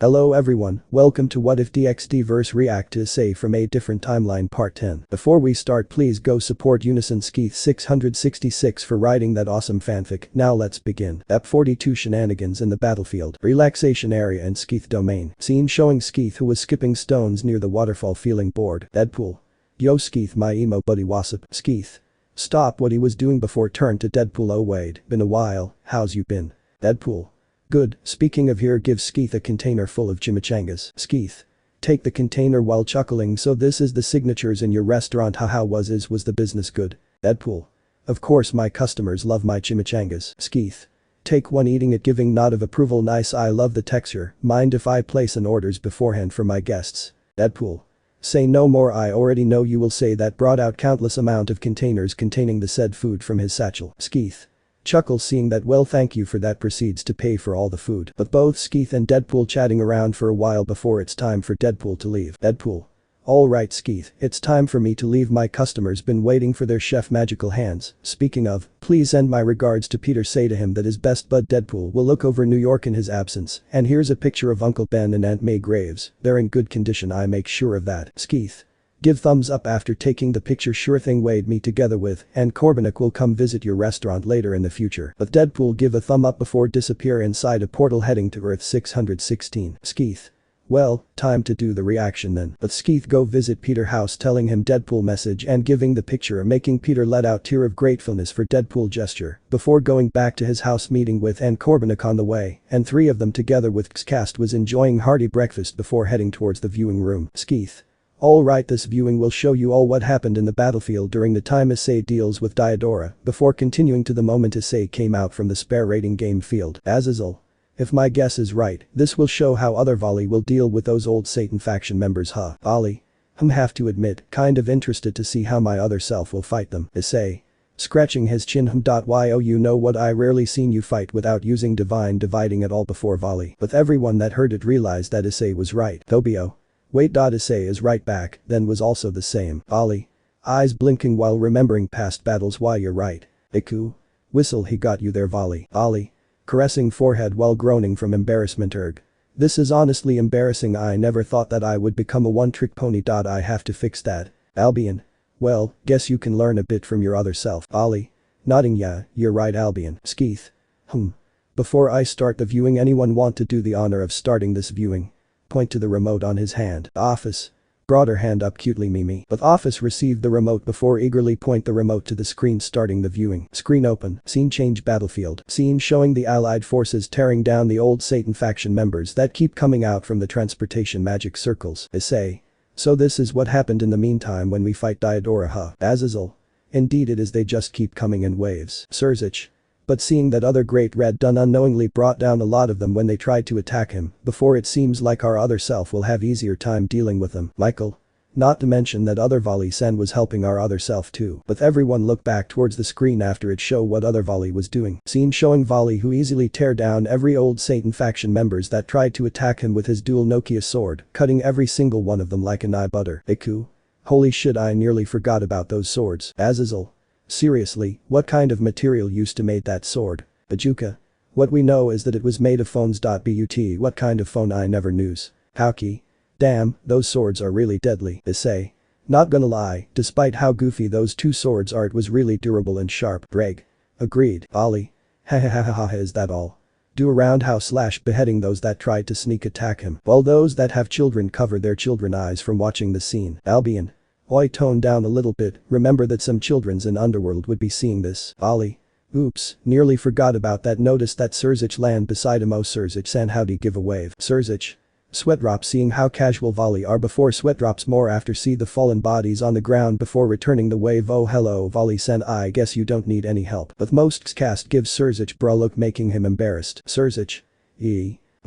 Hello everyone, welcome to What If DXD verse react to Issei from A Different Timeline Part 10. Before we start, please go support Unison Skeith 666 for writing that awesome fanfic. Now let's begin. Ep 42 Shenanigans in the battlefield, relaxation area and Skeith domain. Scene showing Skeith who was skipping stones near the waterfall feeling bored. Deadpool. Yo Skeith, my emo buddy Wassup. Skeith. Stop what he was doing before turn to Deadpool. Oh Wade, been a while, how's you been? Deadpool. Good, speaking of, here, give Skeith a container full of chimichangas. Skeith. Take the container while chuckling. So this is the signatures in your restaurant, haha, was the business good? Deadpool. Of course, my customers love my chimichangas. Skeith. Take one, eating it, giving nod of approval. Nice, I love the texture, mind if I place an orders beforehand for my guests? Deadpool. Say no more, I already know you will say that. Brought out countless amount of containers containing the said food from his satchel. Skeith. Chuckles, seeing that, well thank you for that, proceeds to pay for all the food. But both Skeith and Deadpool chatting around for a while before it's time for Deadpool to leave. Deadpool. Alright Skeith, it's time for me to leave, my customers been waiting for their chef magical hands. Speaking of, please send my regards to Peter, say to him that his best bud Deadpool will look over New York in his absence, and here's a picture of Uncle Ben and Aunt May Graves, they're in good condition, I make sure of that. Skeith. Give thumbs up after taking the picture, sure thing, Wade, me together with, and Corbenik will come visit your restaurant later in the future. But Deadpool give a thumb up before disappear inside a portal heading to Earth 616. Skeith. Well, time to do the reaction then. But Skeith go visit Peter house telling him Deadpool message and giving the picture, making Peter let out tear of gratefulness for Deadpool gesture, before going back to his house meeting with and Corbenik on the way, and three of them together with Xcast was enjoying hearty breakfast before heading towards the viewing room. Skeith. Alright, this viewing will show you all what happened in the battlefield during the time Issei deals with Diodora, before continuing to the moment Issei came out from the spare rating game field. Azazel. If my guess is right, this will show how other Vali will deal with those old Satan faction members, huh? Vali. Have to admit, kind of interested to see how my other self will fight them. Issei. Scratching his chin, yo, you know what, I rarely seen you fight without using divine dividing at all before Vali. But everyone that heard it realized that Issei was right. Tobio. Wait, Issei is right back, then was also the same. Vali. Eyes blinking while remembering past battles, why you're right. Iku. Whistle, he got you there, Vali. Vali. Caressing forehead while groaning from embarrassment. Erg. This is honestly embarrassing, I never thought that I would become a one-trick pony. I have to fix that. Albion. Well, guess you can learn a bit from your other self. Vali. Nodding, yeah, you're right, Albion. Skeith. Before I start the viewing, anyone want to do the honor of starting this viewing? Point to the remote on his hand. Ophis. Brought her hand up cutely, Mimi. But Ophis received the remote before eagerly point the remote to the screen, starting the viewing. Screen open. Scene change, battlefield. Scene showing the allied forces tearing down the old Satan faction members that keep coming out from the transportation magic circles. Issei. So this is what happened in the meantime when we fight Diodora, huh? Azazel. Indeed it is, they just keep coming in waves. Sirzech. But seeing that other Great Red done unknowingly brought down a lot of them when they tried to attack him, before it seems like our other self will have easier time dealing with them. Michael. Not to mention that other Vali Sen was helping our other self too. But everyone look back towards the screen after it show what other Vali was doing. Scene showing Vali who easily tear down every old Satan faction members that tried to attack him with his dual Nokia sword, cutting every single one of them like a nigh butter. Iku. Holy shit, I nearly forgot about those swords. Azazel. Seriously, what kind of material used to made that sword? Bajuka. What we know is that it was made of phones. But what kind of phone, I never knews. Howkey. Damn, those swords are really deadly. Issei. Not gonna lie, despite how goofy those two swords are, it was really durable and sharp. Greg. Agreed. Ollie. Hahaha, is that all? Do a roundhouse slash beheading those that tried to sneak attack him, while those that have children cover their children eyes from watching the scene. Albion. Oi, tone down a little bit, remember that some childrens in Underworld would be seeing this. Ollie. Oops, nearly forgot about that, noticed that Sirzech land beside him. Oh Sirzech san, howdy, give a wave. Sirzech. Sweatdrops, seeing how casual Vali are before Sweatdrops more after see the fallen bodies on the ground before returning the wave. Oh hello Vali sen, I guess you don't need any help. But most cast gives Sirzech bro look, making him embarrassed. Sirzech.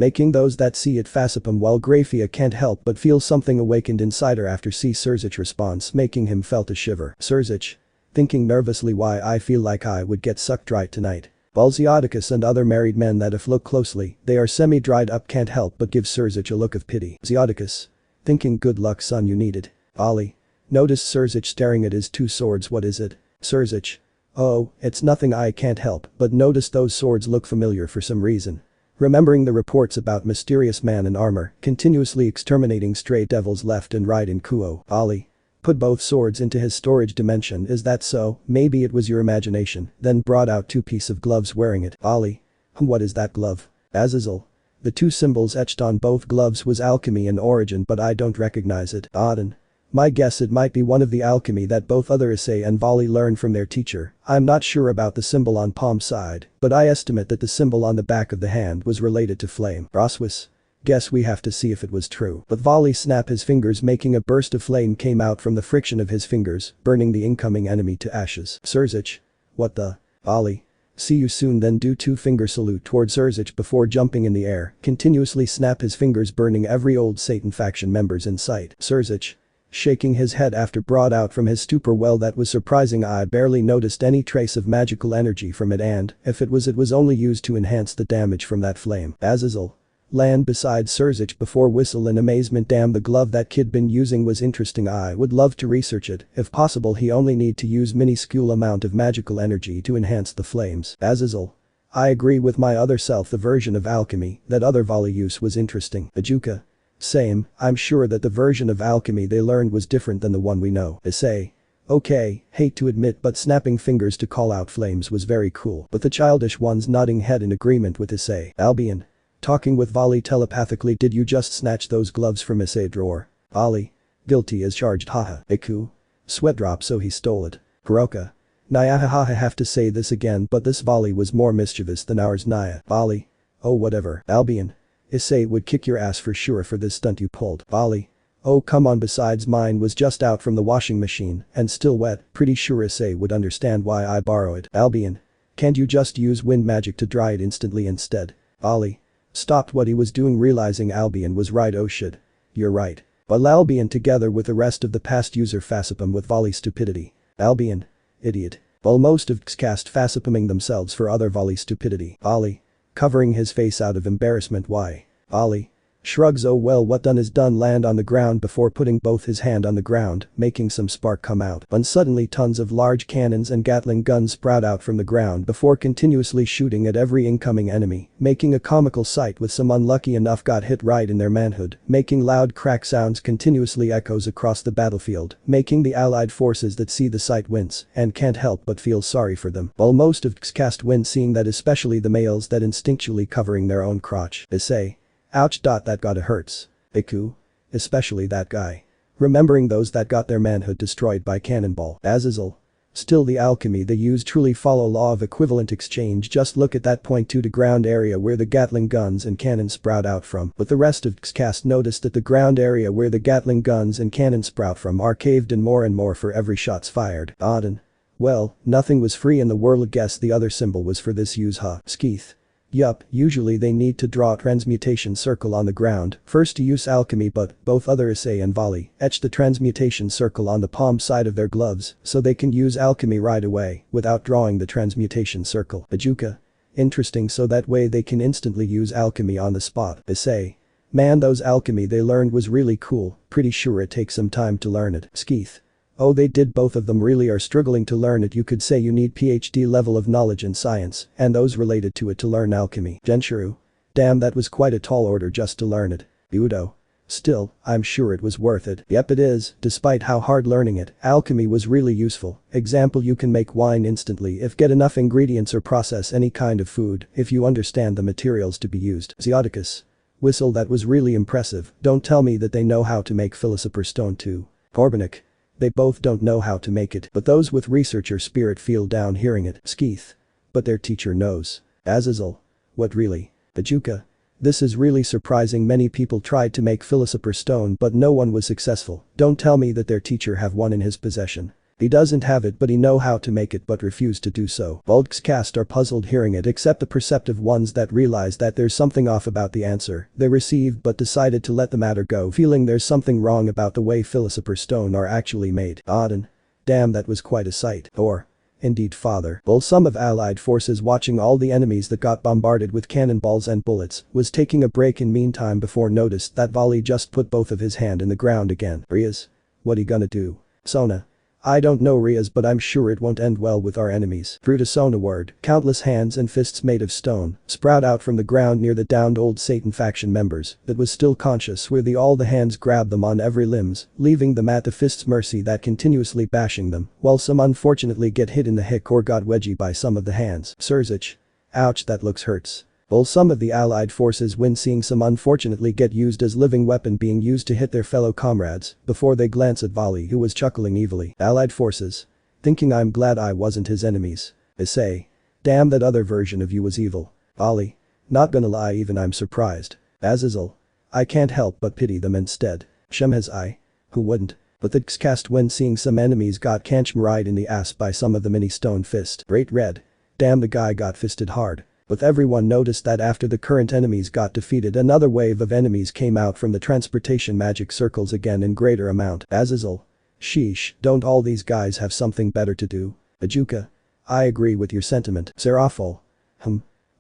Making those that see it facepalm, while Grayfia can't help but feel something awakened inside her after see Sirzech response, making him felt a shiver. Sirzech. Thinking nervously, why I feel like I would get sucked right tonight. While Zeodicus and other married men that if look closely, they are semi-dried up, can't help but give Sirzech a look of pity. Zeodicus. Thinking good luck son, you need it. Ollie. Notice Sirzech staring at his two swords, what is it? Sirzech. Oh, it's nothing, I can't help but notice those swords look familiar for some reason. Remembering the reports about mysterious man in armor, continuously exterminating stray devils left and right in Kuo, Ali. Put both swords into his storage dimension, is that so? Maybe it was your imagination, then brought out 2 pieces of gloves wearing it, Ali. What is that glove? Azazel. The 2 symbols etched on both gloves was alchemy in origin, but I don't recognize it. Odin. My guess it might be one of the alchemy that both other Issei and Vali learned from their teacher. I'm not sure about the symbol on palm side, but I estimate that the symbol on the back of the hand was related to flame. Rossweisse. Guess we have to see if it was true. But Vali snapped his fingers, making a burst of flame came out from the friction of his fingers, burning the incoming enemy to ashes. Sirzech. What the? Vali. See you soon, then do 2-finger salute toward Sirzech before jumping in the air, continuously snap his fingers, burning every old Satan faction members in sight. Sirzech. Shaking his head after brought out from his stupor. Well, that was surprising. I barely noticed any trace of magical energy from it, and if it was only used to enhance the damage from that flame. Azazel. Land beside Sirzech before whistle in amazement. Damn, the glove that kid been using was interesting. I would love to research it. If possible, he only need to use minuscule amount of magical energy to enhance the flames. Azazel. I agree with my other self, the version of alchemy that other Vali use was interesting. Ajuka. Same, I'm sure that the version of alchemy they learned was different than the one we know. Issei. Okay, hate to admit, but snapping fingers to call out flames was very cool, but the childish ones nodding head in agreement with Issei. Albion. Talking with Vali telepathically. Did you just snatch those gloves from Issei drawer? Ali. Guilty as charged, haha. Iku. Sweat drop, so he stole it. Kuroka. Naya, haha, have to say this again, but this Vali was more mischievous than ours. Naya. Vali. Oh, whatever. Albion. Issei would kick your ass for sure for this stunt you pulled. Vali. Oh, come on, besides mine was just out from the washing machine and still wet, pretty sure Issei would understand why I borrow it. Albion. Can't you just use wind magic to dry it instantly instead? Ali. Stopped what he was doing, realizing Albion was right. Oh shit. You're right. While Albion together with the rest of the past user facepalm with Vali stupidity. Albion. Idiot. While most of cast facepalming themselves for other Vali stupidity. Ali. Covering his face out of embarrassment. Why? Ali. Shrugs. Oh well, what done is done. Land on the ground before putting both his hand on the ground, making some spark come out. And suddenly tons of large cannons and Gatling guns sprout out from the ground before continuously shooting at every incoming enemy, making a comical sight with some unlucky enough got hit right in their manhood, making loud crack sounds continuously echoes across the battlefield, making the allied forces that see the sight wince and can't help but feel sorry for them. While most of cast wince, seeing that, especially the males that instinctually covering their own crotch. Issei. Ouch. That gotta hurts. Iku. Especially that guy. Remembering those that got their manhood destroyed by cannonball. Azazel. Still, the alchemy they use truly follow law of equivalent exchange. Just look at that point to ground area where the Gatling guns and cannons sprout out from. But the rest of cast noticed that the ground area where the Gatling guns and cannons sprout from are caved in more and more for every shots fired. Odin. Well, nothing was free in the world. Guess the other symbol was for this use, huh? Skeeth. Yup, usually they need to draw a transmutation circle on the ground first to use alchemy, but both other Issei and Vali etched the transmutation circle on the palm side of their gloves so they can use alchemy right away without drawing the transmutation circle. Ajuka. Interesting, so that way they can instantly use alchemy on the spot. Issei. Man, those alchemy they learned was really cool, pretty sure it takes some time to learn it. Skeeth. Oh, they did, both of them really are struggling to learn it. You could say you need PhD level of knowledge in science and those related to it to learn alchemy. Genshiru. Damn, that was quite a tall order just to learn it. Udo. Still, I'm sure it was worth it. Yep, it is. Despite how hard learning it, alchemy was really useful. Example, you can make wine instantly if get enough ingredients, or process any kind of food if you understand the materials to be used. Zeoticus. Whistle. That was really impressive. Don't tell me that they know how to make philosopher's stone too. Corbenik. They both don't know how to make it, but those with researcher spirit feel down hearing it. Skeeth. But their teacher knows. Azazel. What, really? Ajuka. This is really surprising. Many people tried to make philosopher's stone but no one was successful. Don't tell me that their teacher have one in his possession. He doesn't have it, but he know how to make it but refused to do so. Bulk's cast are puzzled hearing it, except the perceptive ones that realize that there's something off about the answer they received but decided to let the matter go, feeling there's something wrong about the way philosopher's stone are actually made. Odin. Damn, that was quite a sight. Or. Indeed, father. While some of allied forces watching all the enemies that got bombarded with cannonballs and bullets was taking a break in meantime before noticed that Vali just put both of his hand in the ground again. Rias. What he gonna do? Sona. I don't know Rias, but I'm sure it won't end well with our enemies. Through to Sona word, countless hands and fists made of stone sprout out from the ground near the downed old Satan faction members that was still conscious where all the hands grabbed them on every limbs, leaving them at the fist's mercy that continuously bashing them, while some unfortunately get hit in the hick or got wedgie by some of the hands. Sirzech. Ouch, that looks hurts. While some of the allied forces when seeing some unfortunately get used as living weapon being used to hit their fellow comrades before they glance at Vali who was chuckling evilly. Allied forces. Thinking I'm glad I wasn't his enemies. Issei. Damn, that other version of you was evil. Vali. Not gonna lie, even I'm surprised. Azazel. I can't help but pity them instead. Shemhazai. Who wouldn't? But the cast when seeing some enemies got canched right in the ass by some of the mini stone fist. Great red. Damn, the guy got fisted hard. But everyone noticed that after the current enemies got defeated, another wave of enemies came out from the transportation magic circles again in greater amount. Azazel. Sheesh, don't all these guys have something better to do? Ajuka. I agree with your sentiment. Serafal.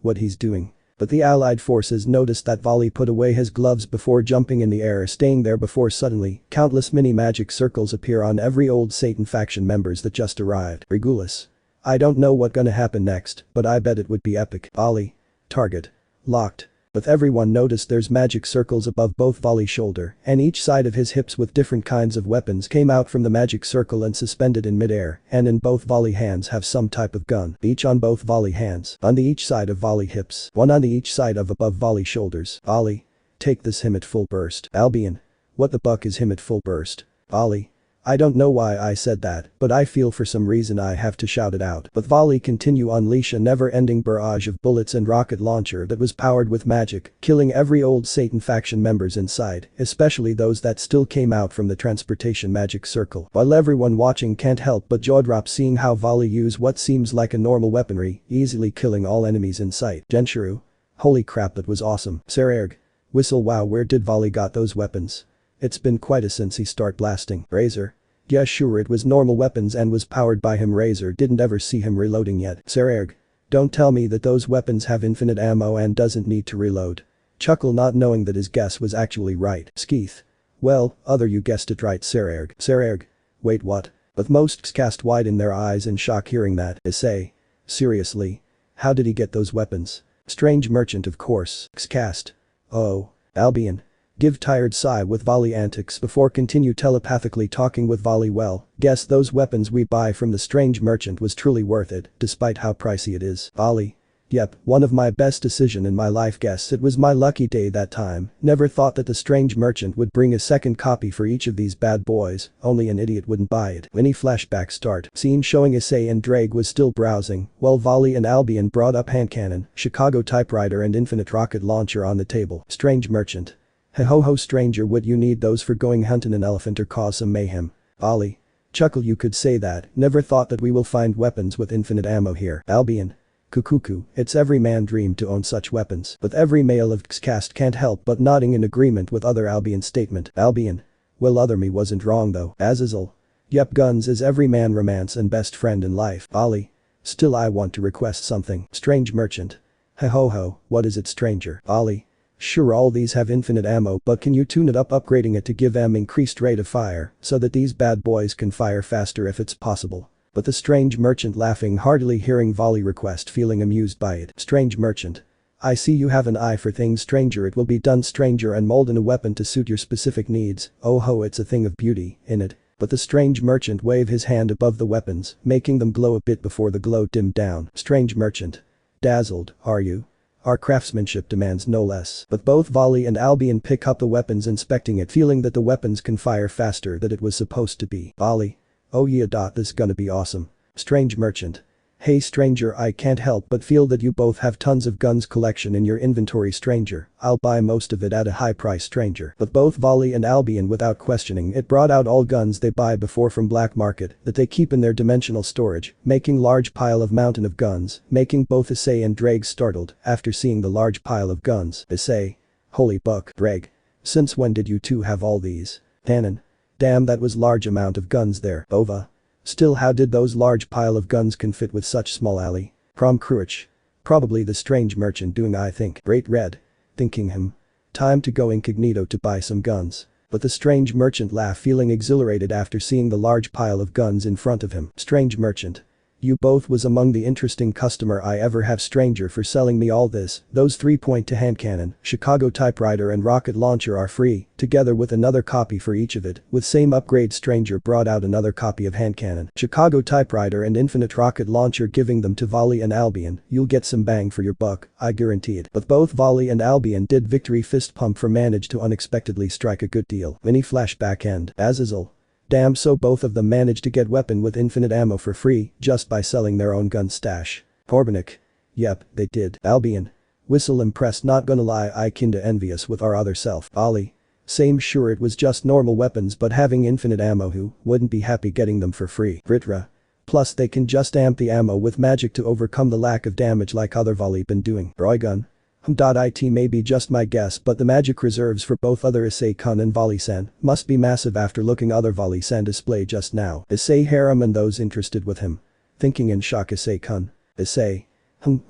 What he's doing. But the allied forces noticed that Vali put away his gloves before jumping in the air, staying there before suddenly countless mini magic circles appear on every old Satan faction members that just arrived. Regulus. I don't know what gonna happen next, but I bet it would be epic. Vali. Target. Locked. But everyone noticed there's magic circles above both Vali's shoulder and each side of his hips with different kinds of weapons came out from the magic circle and suspended in midair, and in both Vali hands have some type of gun, each on both Vali hands, on the each side of Vali hips, one on the each side of above Vali shoulders. Vali. Take this him at full burst. Albion. What the buck is him at full burst? Vali. I don't know why I said that, but I feel for some reason I have to shout it out. But Vali continue unleash a never-ending barrage of bullets and rocket launcher that was powered with magic, killing every old Satan faction members inside, especially those that still came out from the transportation magic circle. While everyone watching can't help but jaw drop seeing how Vali use what seems like a normal weaponry, easily killing all enemies in sight. Genshuru. Holy crap, that was awesome. Sirzech. Whistle, wow, where did Vali got those weapons? It's been quite a since he start blasting. Razor. Yeah, sure, it was normal weapons and was powered by him. Razor didn't ever see him reloading yet. Sirzech. Don't tell me that those weapons have infinite ammo and doesn't need to reload. Chuckle, not knowing that his guess was actually right. Skeeth. Well, other you guessed it right. Sirzech. Sirzech. Wait, what? But most cast wide in their eyes in shock hearing that. Issei. Seriously? How did he get those weapons? Strange merchant, of course. Cast. Oh. Albion. Give tired sigh with Vali antics before continue telepathically talking with Vali. Well, guess those weapons we buy from the strange merchant was truly worth it, despite how pricey it is. Vali. Yep, one of my best decision in my life. Guess it was my lucky day that time. Never thought that the strange merchant would bring a second copy for each of these bad boys, only an idiot wouldn't buy it. Mini flashback start. Scene showing Issei and Drake was still browsing, while Vali and Albion brought up hand cannon, Chicago typewriter and infinite rocket launcher on the table. Strange merchant. Ho ho stranger, would you need those for going hunting an elephant or cause some mayhem? Vali. Chuckle, you could say that, never thought that we will find weapons with infinite ammo here. Albion. Kukuku, it's every man dream to own such weapons. But every male of cast can't help but nodding in agreement with other Albion's statement. Albion. Well, other me wasn't wrong though. Azazel. Yep, guns is every man romance and best friend in life. Vali. Still, I want to request something. Strange merchant. Ho ho, what is it, stranger? Vali. Sure, all these have infinite ammo, but can you tune it up, upgrading it to give them increased rate of fire so that these bad boys can fire faster if it's possible? But the strange merchant laughing heartily hearing Vali request, feeling amused by it. Strange merchant. I see you have an eye for things, stranger. It will be done, stranger, and mold in a weapon to suit your specific needs. Oh ho, it's a thing of beauty, in it. But the strange merchant waved his hand above the weapons, making them glow a bit before the glow dimmed down. Strange merchant. Dazzled, are you? Our craftsmanship demands no less. But both Vali and Albion pick up the weapons, inspecting it, feeling that the weapons can fire faster than it was supposed to be. Vali. Oh yeah, this gonna be awesome. Strange merchant. Hey stranger, I can't help but feel that you both have tons of guns collection in your inventory, stranger. I'll buy most of it at a high price, stranger. But both Vali and Albion without questioning it brought out all guns they buy before from black market that they keep in their dimensional storage, making large pile of mountain of guns, making both Issei and Drake startled after seeing the large pile of guns. Issei. Holy buck. Drake. Since when did you two have all these? Tannen. Damn, that was large amount of guns there. Ova. Still, how did those large pile of guns can fit with such small alley? Prom Cruich. Probably the strange merchant doing, I think. Great red. Thinking him. Time to go incognito to buy some guns. But the strange merchant laughed, feeling exhilarated after seeing the large pile of guns in front of him. Strange merchant. You both was among the interesting customer I ever have, stranger, for selling me all this. Those 3-point to hand cannon, Chicago typewriter and rocket launcher are free, together with another copy for each of it. With same upgrade, stranger brought out another copy of hand cannon, Chicago typewriter and infinite rocket launcher, giving them to Vali and Albion. You'll get some bang for your buck, I guarantee it. But both Vali and Albion did victory fist pump for managed to unexpectedly strike a good deal. Mini flashback end. Azazel. Damn, so both of them managed to get weapon with infinite ammo for free just by selling their own gun stash. Corbenik. Yep, they did. Albion. Whistle, impressed, not gonna lie, I kinda envious with our other self. Vali. Same, sure, it was just normal weapons, but having infinite ammo, who wouldn't be happy getting them for free? Ritra. Plus they can just amp the ammo with magic to overcome the lack of damage like other Vali been doing. Roygun. It may be just my guess, but the magic reserves for both other Issei-kun and Vali-san must be massive after looking other Vali-san display just now. Issei harem and those interested with him. Thinking in shock, Issei-kun. Issei.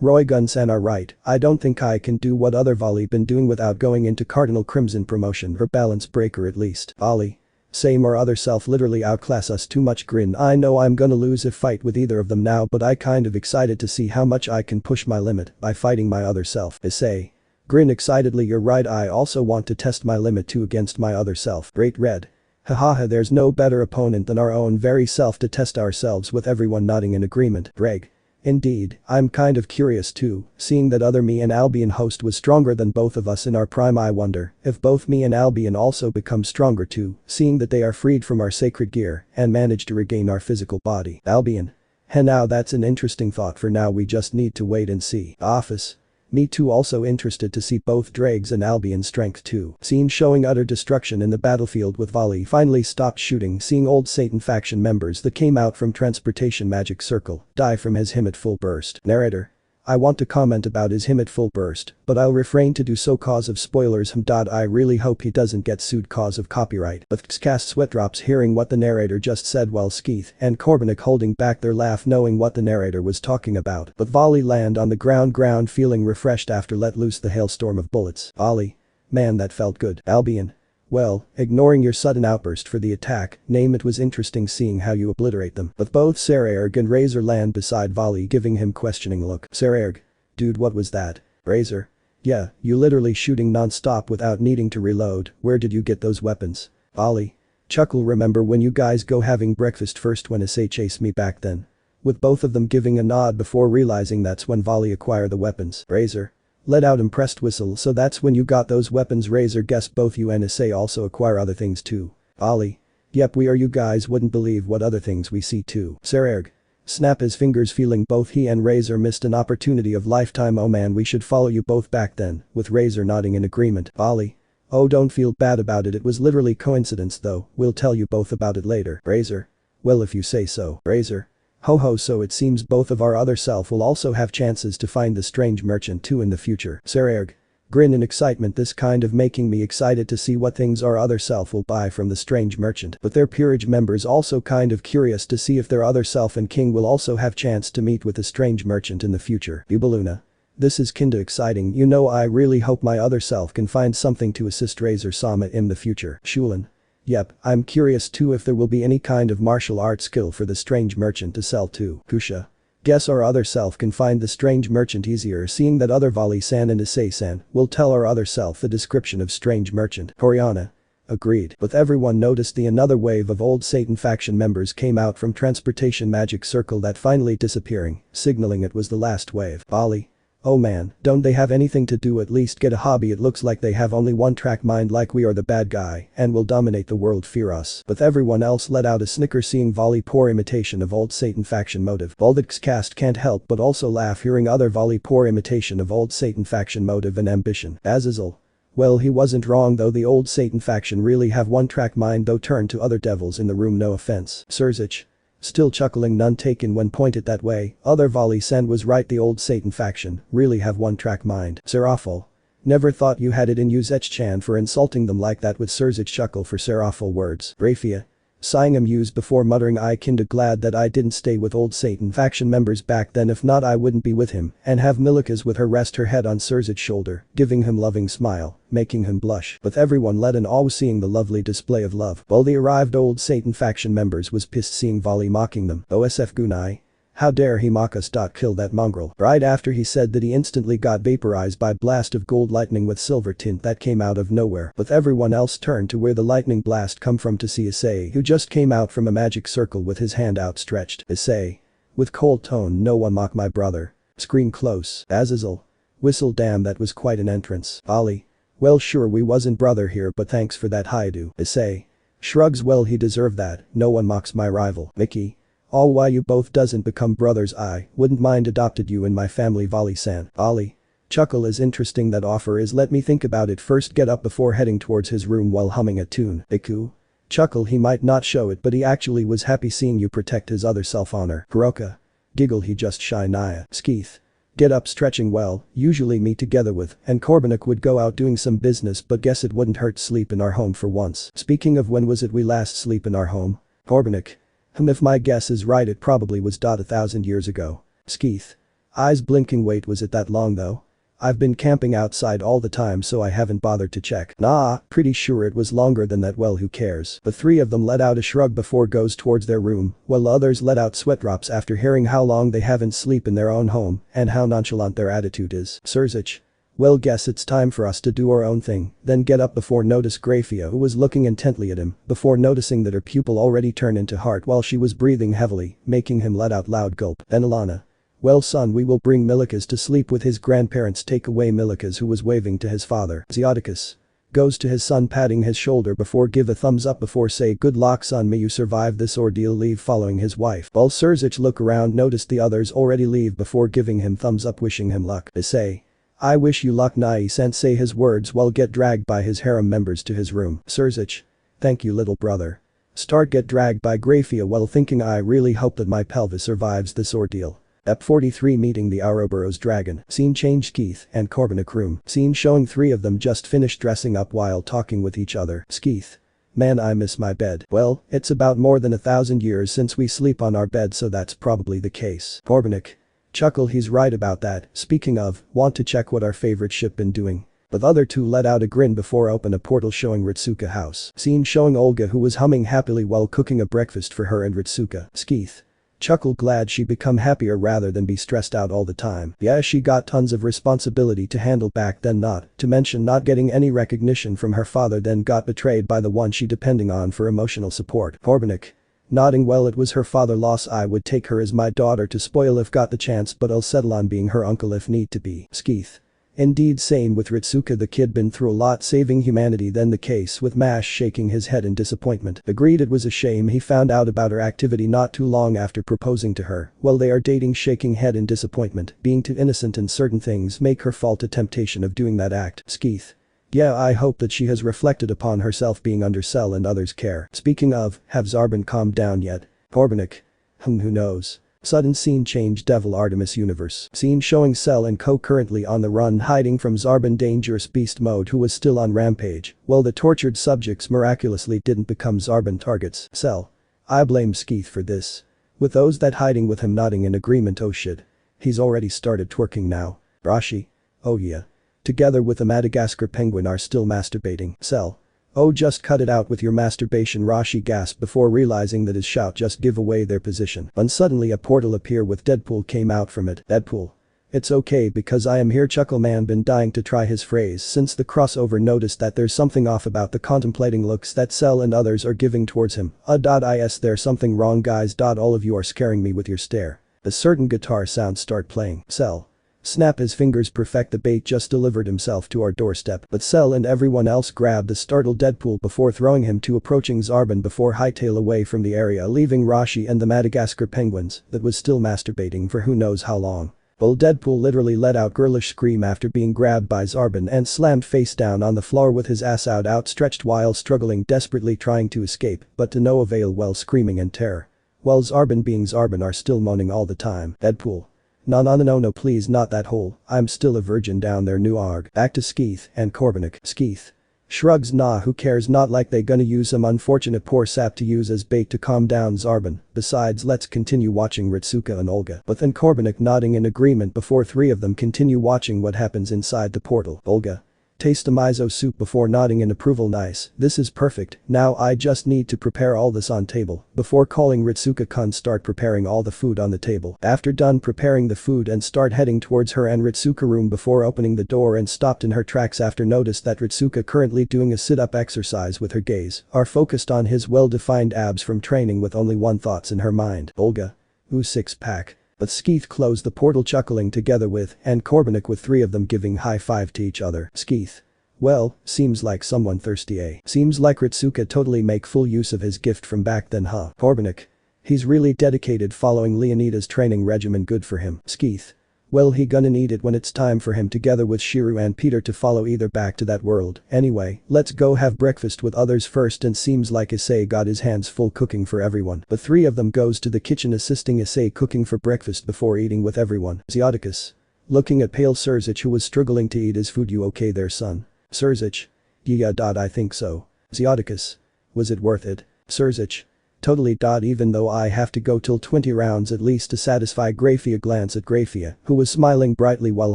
Roygun-san are right, I don't think I can do what other Vali been doing without going into Cardinal Crimson promotion or balance breaker at least. Vali. Same, or other self literally outclass us too much. Grin. I know I'm gonna lose if fight with either of them now, but I kind of excited to see how much I can push my limit by fighting my other self. Issei. Grin excitedly. You're right, I also want to test my limit too against my other self. Great red. Hahaha, there's no better opponent than our own very self to test ourselves with, everyone nodding in agreement. Greg. Indeed, I'm kind of curious too, seeing that other me and Albion host was stronger than both of us in our prime. I wonder if both me and Albion also become stronger too, seeing that they are freed from our sacred gear and manage to regain our physical body. Albion. Now that's an interesting thought. For now we just need to wait and see. Ophis. Me too, also interested to see both Drake's and Albion's strength too. Scene showing utter destruction in the battlefield with Vali finally stopped shooting, seeing old Satan faction members that came out from transportation magic circle die from him at full burst. Narrator. I want to comment about him at full burst, but I'll refrain to do so cause of spoilers. I really hope he doesn't get sued cause of copyright. But cast sweat drops hearing what the narrator just said, while Skeeth and Corbenik holding back their laugh knowing what the narrator was talking about. But Vali land on the ground feeling refreshed after let loose the hailstorm of bullets. Vali. Man, that felt good. Albion. Well, ignoring your sudden outburst for the attack, name it was interesting seeing how you obliterate them. But both Sirzech and Razor land beside Vali, giving him questioning look. Sirzech. Dude, what was that? Razor. Yeah, you literally shooting non-stop without needing to reload. Where did you get those weapons? Vali. Chuckle, remember when you guys go having breakfast first when Issei chased me back then? With both of them giving a nod before realizing that's when Vali acquired the weapons. Razor. Let out impressed whistle, so that's when you got those weapons. Razor, guess both you and Issei also acquire other things too. Vali. Yep, we are. You guys wouldn't believe what other things we see too. Sirzech. Snap his fingers, feeling both he and Razor missed an opportunity of lifetime. Oh man, we should follow you both back then, with Razor nodding in agreement. Vali. Oh, don't feel bad about it, it was literally coincidence though, we'll tell you both about it later. Razor. Well, if you say so. Razor. Ho, so it seems both of our other self will also have chances to find the strange merchant too in the future. Sirzech. Grin in excitement, this kind of making me excited to see what things our other self will buy from the strange merchant. But their peerage members also kind of curious to see if their other self and king will also have chance to meet with the strange merchant in the future. Ubaluna. This is kinda exciting, you know, I really hope my other self can find something to assist Razor Sama in the future. Shulin. Yep, I'm curious too if there will be any kind of martial art skill for the strange merchant to sell too. Kusha. Guess our other self can find the strange merchant easier, seeing that other Vali-san and Issei-san will tell our other self the description of strange merchant. Oriana. Agreed. But everyone noticed the another wave of old Satan faction members came out from transportation magic circle that finally disappearing, signaling it was the last wave. Vali. Oh man, don't they have anything to do? At least get a hobby. It looks like they have only one track mind, like we are the bad guy and will dominate the world, fear us. But everyone else let out a snicker seeing Vali poor imitation of old Satan faction motive. Boldix cast can't help but also laugh hearing other Vali poor imitation of old Satan faction motive and ambition. Azazel. Well, he wasn't wrong though, the old Satan faction really have one track mind though. Turn to other devils in the room, no offense. Sirzech. Still chuckling, none taken when pointed that way. Other Vali-san was right, the old Satan faction really have one track mind. Seraphil. Never thought you had it in you, Zech-chan, for insulting them like that. With Sirzech chuckle for Seraphil words. Grayfia. Sighing amused before muttering I kinda glad that I didn't stay with old Satan faction members back then, if not I wouldn't be with him, and have Milikas with her rest her head on Sirzech's shoulder, giving him loving smile, making him blush. With everyone led and always seeing the lovely display of love. While the arrived old Satan faction members was pissed seeing Vali mocking them. OSF Gunai. How dare he mock us. Kill that mongrel. Right after he said that he instantly got vaporized by blast of gold lightning with silver tint that came out of nowhere. With everyone else turned to where the lightning blast come from to see Issei, who just came out from a magic circle with his hand outstretched. Issei. With cold tone, no one mock my brother. Screen close. Azazel. Whistle. Damn, that was quite an entrance. Vali. Well sure we wasn't brother here but thanks for that Haidu. Issei. Shrugs. Well he deserved that, no one mocks my rival. Mickey. All why you both doesn't become brothers. I wouldn't mind adopted you in my family. Vali-san. Vali. Chuckle is interesting that offer is, let me think about it first. Get up before heading towards his room while humming a tune. Iku. Chuckle he might not show it but he actually was happy seeing you protect his other self-honor. Kuroka. Giggle he just shy Naya. Skeeth. Get up stretching well, usually me together with, and Corbenik would go out doing some business but guess it wouldn't hurt sleep in our home for once. Speaking of when was it we last sleep in our home? Corbenik. If my guess is right it probably was 1,000 years ago. Skeeth. Eyes blinking. Wait, was it that long though? I've been camping outside all the time so I haven't bothered to check. Nah, pretty sure it was longer than that. Well who cares. The three of them let out a shrug before goes towards their room, while others let out sweat drops after hearing how long they haven't sleep in their own home and how nonchalant their attitude is. Sirzech. Well guess it's time for us to do our own thing, then get up before notice Grayfia who was looking intently at him, before noticing that her pupil already turned into heart while she was breathing heavily, making him let out loud gulp. Then Alana. Well son, we will bring Milikas to sleep with his grandparents. Take away Milikas who was waving to his father. Zeoticus. Goes to his son patting his shoulder before give a thumbs up before say good luck son, may you survive this ordeal. Leave following his wife. While Sirzech look around noticed the others already leave before giving him thumbs up wishing him luck. Issei. I wish you luck Nai-sensei his words while get dragged by his harem members to his room. Sirzech. Thank you little brother. Start get dragged by Grayfia while thinking I really hope that my pelvis survives this ordeal. Ep 43 meeting the Ouroboros dragon. Scene change Skeeth and Corbenik room. Scene showing three of them just finished dressing up while talking with each other. Skeeth. Man I miss my bed. Well, it's about more than 1,000 years since we sleep on our bed so that's probably the case. Corbenik. Chuckle he's right about that. Speaking of, want to check what our favorite ship been doing. But the other two let out a grin before open a portal showing Ritsuka house. Scene showing Olga who was humming happily while cooking a breakfast for her and Ritsuka. Skeeth. Chuckle glad she become happier rather than be stressed out all the time. Yeah she got tons of responsibility to handle back then, not to mention not getting any recognition from her father, then got betrayed by the one she depending on for emotional support. Corbenik. Nodding well it was her father loss. I would take her as my daughter to spoil if got the chance but I'll settle on being her uncle if need to be. Skeeth. Indeed same with Ritsuka, the kid been through a lot saving humanity. Then the case with Mash shaking his head in disappointment. Agreed it was a shame he found out about her activity not too long after proposing to her. While they are dating shaking head in disappointment, being too innocent in certain things make her fall to temptation of doing that act. Skeeth. Yeah I hope that she has reflected upon herself being under Cell and others' care. Speaking of, have Zarbon calmed down yet? Corbenik. Who knows. Sudden scene change Devil Artemis universe. Scene showing Cell and Co currently on the run hiding from Zarbon dangerous beast mode who was still on rampage, while the tortured subjects miraculously didn't become Zarbon targets. Cell. I blame Skeeth for this. With those that hiding with him nodding in agreement. Oh shit. He's already started twerking now. Rashi. Oh yeah. Together with a Madagascar penguin are still masturbating. Cell. Oh just cut it out with your masturbation. Rashi gasped before realizing that his shout just give away their position. When suddenly a portal appear with Deadpool came out from it. Deadpool. It's okay because I am here. Chuckle man been dying to try his phrase since the crossover noticed that there's something off about the contemplating looks that Cell and others are giving towards him. Is there something wrong guys? All of you are scaring me with your stare. A certain guitar sounds start playing. Cell. Snap his fingers perfect the bait just delivered himself to our doorstep but Cell and everyone else grabbed the startled Deadpool before throwing him to approaching Zarbon before hightail away from the area leaving Rashi and the Madagascar penguins that was still masturbating for who knows how long. Well Deadpool literally let out girlish scream after being grabbed by Zarbon and slammed face down on the floor with his ass out outstretched while struggling desperately trying to escape but to no avail while screaming in terror. While Zarbon being Zarbon are still moaning all the time. Deadpool. No please not that hole, I'm still a virgin down there new arg. Back to Skeeth and Corbenik. Skeeth. Shrugs, nah, who cares, not like they gonna use some unfortunate poor sap to use as bait to calm down Zarbon. Besides, let's continue watching Ritsuka and Olga. But then Corbenik nodding in agreement before three of them continue watching what happens inside the portal. Olga. Taste the miso soup before nodding in approval. Nice, this is perfect, now I just need to prepare all this on table. Before calling Ritsuka-kun, start preparing all the food on the table. After done preparing the food and start heading towards her and Ritsuka room before opening the door and stopped in her tracks after noticed that Ritsuka currently doing a sit-up exercise with her gaze are focused on his well-defined abs from training with only one thoughts in her mind. Olga. Ooh, six-pack. But Skeeth closed the portal chuckling together with and Corbenik with three of them giving high five to each other. Skeeth. Well, seems like someone thirsty, eh? Seems like Ritsuka totally make full use of his gift from back then, huh? Corbenik. He's really dedicated following Leonida's training regimen, good for him. Skeeth. Well, he gonna need it when it's time for him together with Shiru and Peter to follow either back to that world. Anyway, let's go have breakfast with others first, and seems like Issei got his hands full cooking for everyone. But three of them goes to the kitchen assisting Issei cooking for breakfast before eating with everyone. Ziaticus. Looking at pale Sirzech, who was struggling to eat his food. You okay there, son? Sirzech. Yeah. I think so. Ziaticus. Was it worth it? Sirzech. Totally. Even though I have to go till 20 rounds at least to satisfy Grayfia. Glance at Grayfia, who was smiling brightly while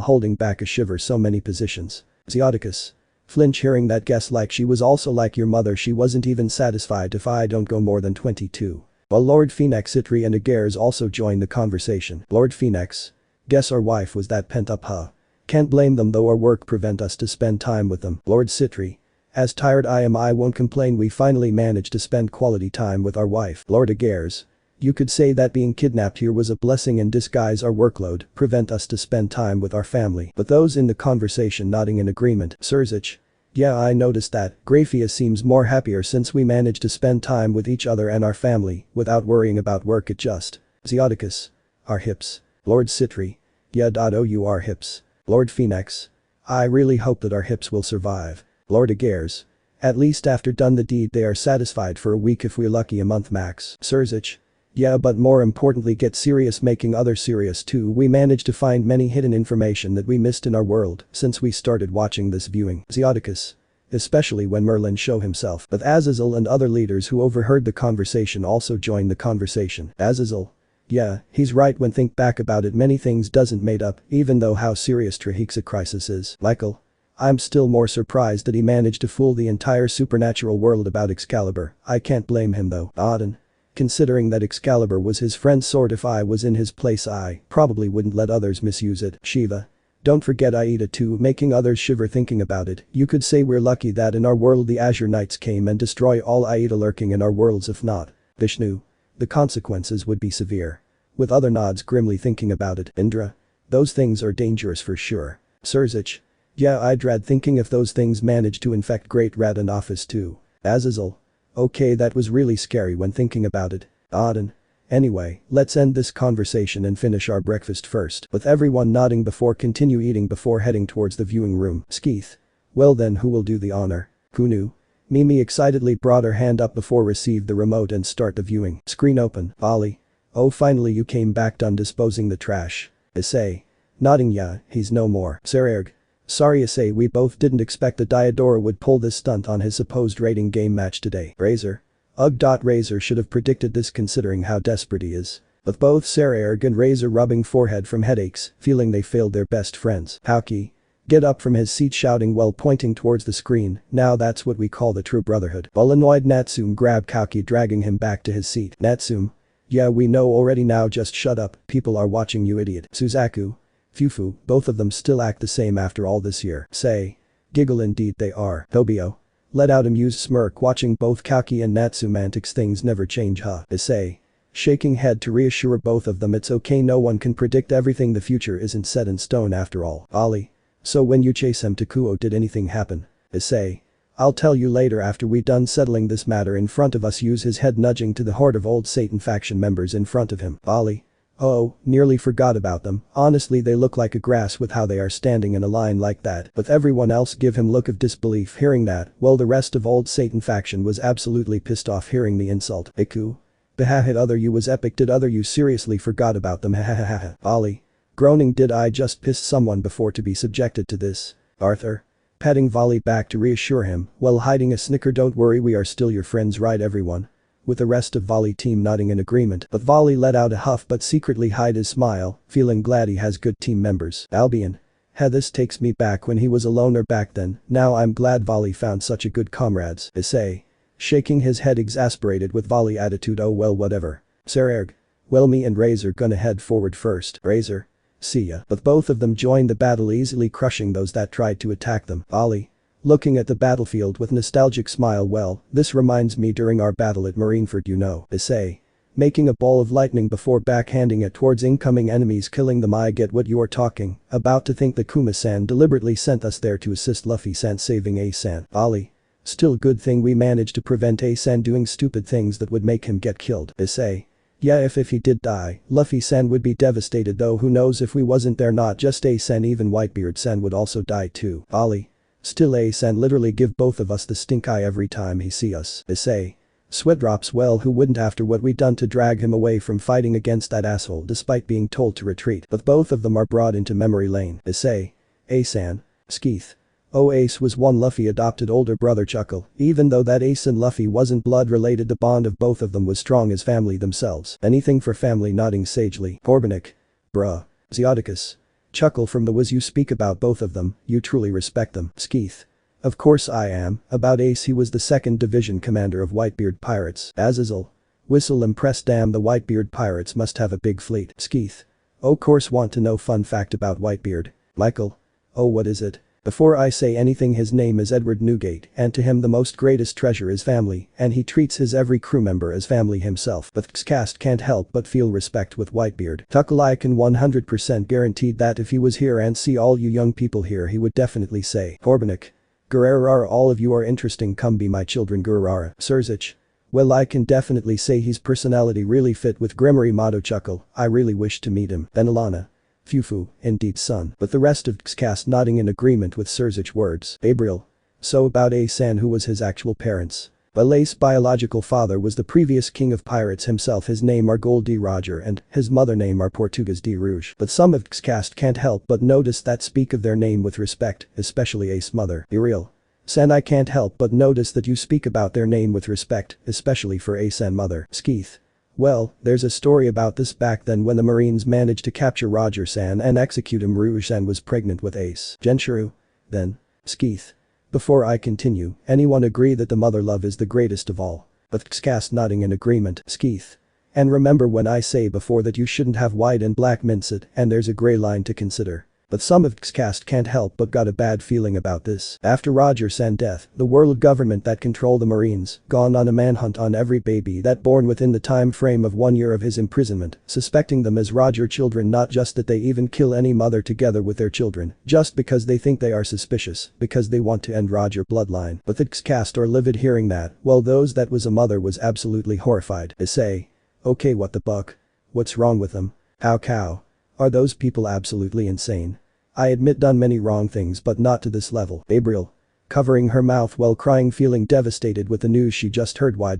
holding back a shiver. So many positions. Ziaticus. Flinch hearing that. Guess like she was also like your mother, she wasn't even satisfied if I don't go more than 22. While Lord Phoenix, Itri and Ageres also joined the conversation. Lord Phoenix. Guess our wife was that pent up, huh? Can't blame them though, our work prevent us to spend time with them. Lord Citri. As tired I am, I won't complain, we finally managed to spend quality time with our wife. Lord Ageres. You could say that being kidnapped here was a blessing in disguise, our workload prevent us to spend time with our family. But those in the conversation nodding in agreement. Sirzech. Yeah, I noticed that. Grayfia seems more happier since we managed to spend time with each other and our family without worrying about work. It just. Ziaticus. Our hips. Lord Citri. Yeah. Oh, our hips. Lord Phoenix. I really hope that our hips will survive. Lord Ageres. At least after done the deed they are satisfied for a week, if we're lucky a month max. Sirzech. Yeah, but more importantly get serious, making others serious too. We managed to find many hidden information that we missed in our world since we started watching this viewing. Ziaticus. Especially when Merlin show himself. But Azazel and other leaders who overheard the conversation also joined the conversation. Azazel. Yeah, he's right, when think back about it many things doesn't made up, even though how serious Trihexa crisis is. Michael. I'm still more surprised that he managed to fool the entire supernatural world about Excalibur. I can't blame him though. Odin. Considering that Excalibur was his friend's sword, if I was in his place I probably wouldn't let others misuse it. Shiva. Don't forget Aida too, making others shiver thinking about it. You could say we're lucky that in our world the Azure Knights came and destroy all Aida lurking in our worlds, if not. Vishnu. The consequences would be severe. With other nods grimly thinking about it. Indra. Those things are dangerous for sure. Sirzech. Yeah, I dread thinking if those things manage to infect Great Red and Ophis too. Azazel. Okay, that was really scary when thinking about it. Odin. Anyway, let's end this conversation and finish our breakfast first. With everyone nodding before continue eating before heading towards the viewing room. Skeeth. Well then, who will do the honor? Kunu. Mimi excitedly brought her hand up before receive the remote and start the viewing. Screen open. Vali. Oh, finally you came back, done disposing the trash. Issei. Nodding. Yeah, he's no more. Sirzech. Sorry Issei, we both didn't expect that Diodora would pull this stunt on his supposed rating game match today. Razor. Ugh. Razor should have predicted this considering how desperate he is. With both Sirzech and Razor rubbing forehead from headaches, feeling they failed their best friends. Pauki. Get up from his seat shouting while pointing towards the screen, now that's what we call the true brotherhood. While annoyed Natsume grabbed Kauki dragging him back to his seat. Natsume. Yeah, we know already, now just shut up, people are watching you idiot. Suzaku. Fufu, both of them still act the same after all this year. Say. Giggle, indeed they are. Tobio. Let out amused smirk watching both Kauki and Natsume antics, things never change, huh? Issei. Shaking head to reassure both of them it's okay, no one can predict everything, the future isn't set in stone after all. Ali. So when you chase him to Kuo, did anything happen? Issei. I'll tell you later after we done settling this matter in front of us, use his head nudging to the horde of old Satan faction members in front of him. Ali. Oh, nearly forgot about them, honestly they look like a grass with how they are standing in a line like that, but everyone else give him look of disbelief hearing that, while the rest of old Satan faction was absolutely pissed off hearing the insult. Iku. Behahit, other you was epic, did other you seriously forgot about them, hahaha. Ali. Groaning, did I just piss someone before to be subjected to this? Arthur. patting Vali back to reassure him, while hiding a snicker. Don't worry, we are still your friends, right everyone? With the rest of Vali team nodding in agreement, but Vali let out a huff but secretly hide his smile, feeling glad he has good team members. Albion. This takes me back when he was a loner back then, now I'm glad Vali found such a good comrades. Issei. Shaking his head exasperated with Vali attitude. Oh well, whatever. Sirzech. Well, me and Razor gonna head forward first. Razor. See ya. But both of them joined the battle, easily crushing those that tried to attack them. Vali. Looking at the battlefield with nostalgic smile. Well, this reminds me during our battle at Marineford, you know. Issei. Making a ball of lightning before backhanding it towards incoming enemies, killing them. I get what you're talking about. To think that Kuma-san deliberately sent us there to assist Luffy-san saving Ace-san. Vali. Still good thing we managed to prevent Ace-san doing stupid things that would make him get killed. Issei. Yeah, if he did die, Luffy-san would be devastated, though who knows if we wasn't there. Not just Ace-san, even Whitebeard-san would also die too. Vali. Still Ace-san literally give both of us the stink eye every time he see us. Issei. Sweat drops. Well, who wouldn't after what we done to drag him away from fighting against that asshole despite being told to retreat. But both of them are brought into memory lane. Issei. Ace-san. Skeeth. Oh, Ace was one Luffy adopted older brother. Chuckle. Even though that Ace and Luffy wasn't blood related, the bond of both of them was strong as family themselves. Anything for family. Nodding sagely. Corbenik. Bruh. Zeodicus. Chuckle from the Wiz. You speak about both of them, you truly respect them. Skeeth. Of course I am. About Ace, he was the 2nd Division commander of Whitebeard Pirates. Azazel. Whistle impressed. Damn, the Whitebeard Pirates must have a big fleet. Skeeth. Oh, course want to know fun fact about Whitebeard. Michael. Oh, what is it? Before I say anything, his name is Edward Newgate, and to him the most greatest treasure is family, and he treats his every crew member as family himself. But Xcast can't help but feel respect with Whitebeard. Tuckle, I can 100% guarantee that if he was here and see all you young people here, he would definitely say, Corbenik. Gururara, all of you are interesting, come be my children. Gururara. Sirzech. Well, I can definitely say his personality really fit with Gremory motto. Chuckle, I really wish to meet him. Then Alana. Fufu, indeed son. But the rest of Xcast nodding in agreement with Sirzech's words. Gabriel. So about Ace-san, who was his actual parents? Well, Ace's biological father was the previous king of pirates himself. His name are Gold D. Roger and his mother name are Portuguese D. Rouge. But some of Xcast can't help but notice that speak of their name with respect, especially Ace's mother. Uriel. San, I can't help but notice that you speak about their name with respect, especially for Ace-san mother. Skeeth. Well, there's a story about this. Back then when the Marines managed to capture Roger-san and execute him, Rouge-san was pregnant with Ace. Genshiru. Then. Skeeth. Before I continue, anyone agree that the mother love is the greatest of all? But Xcast nodding in agreement. Skeeth. And remember when I say before that you shouldn't have white and black minced, and there's a grey line to consider. But some of Xcast can't help but got a bad feeling about this. After Roger-san death, the world government that control the Marines gone on a manhunt on every baby that born within the time frame of 1 year of his imprisonment, suspecting them as Roger children. Not just that, they even kill any mother together with their children, just because they think they are suspicious, because they want to end Roger bloodline. But the Xcast are livid hearing that, well, those that was a mother was absolutely horrified. Issei. Okay, what the buck? What's wrong with them? How cow? Are those people absolutely insane? I admit done many wrong things, but not to this level. Gabriel. Covering her mouth while crying, feeling devastated with the news she just heard. Why?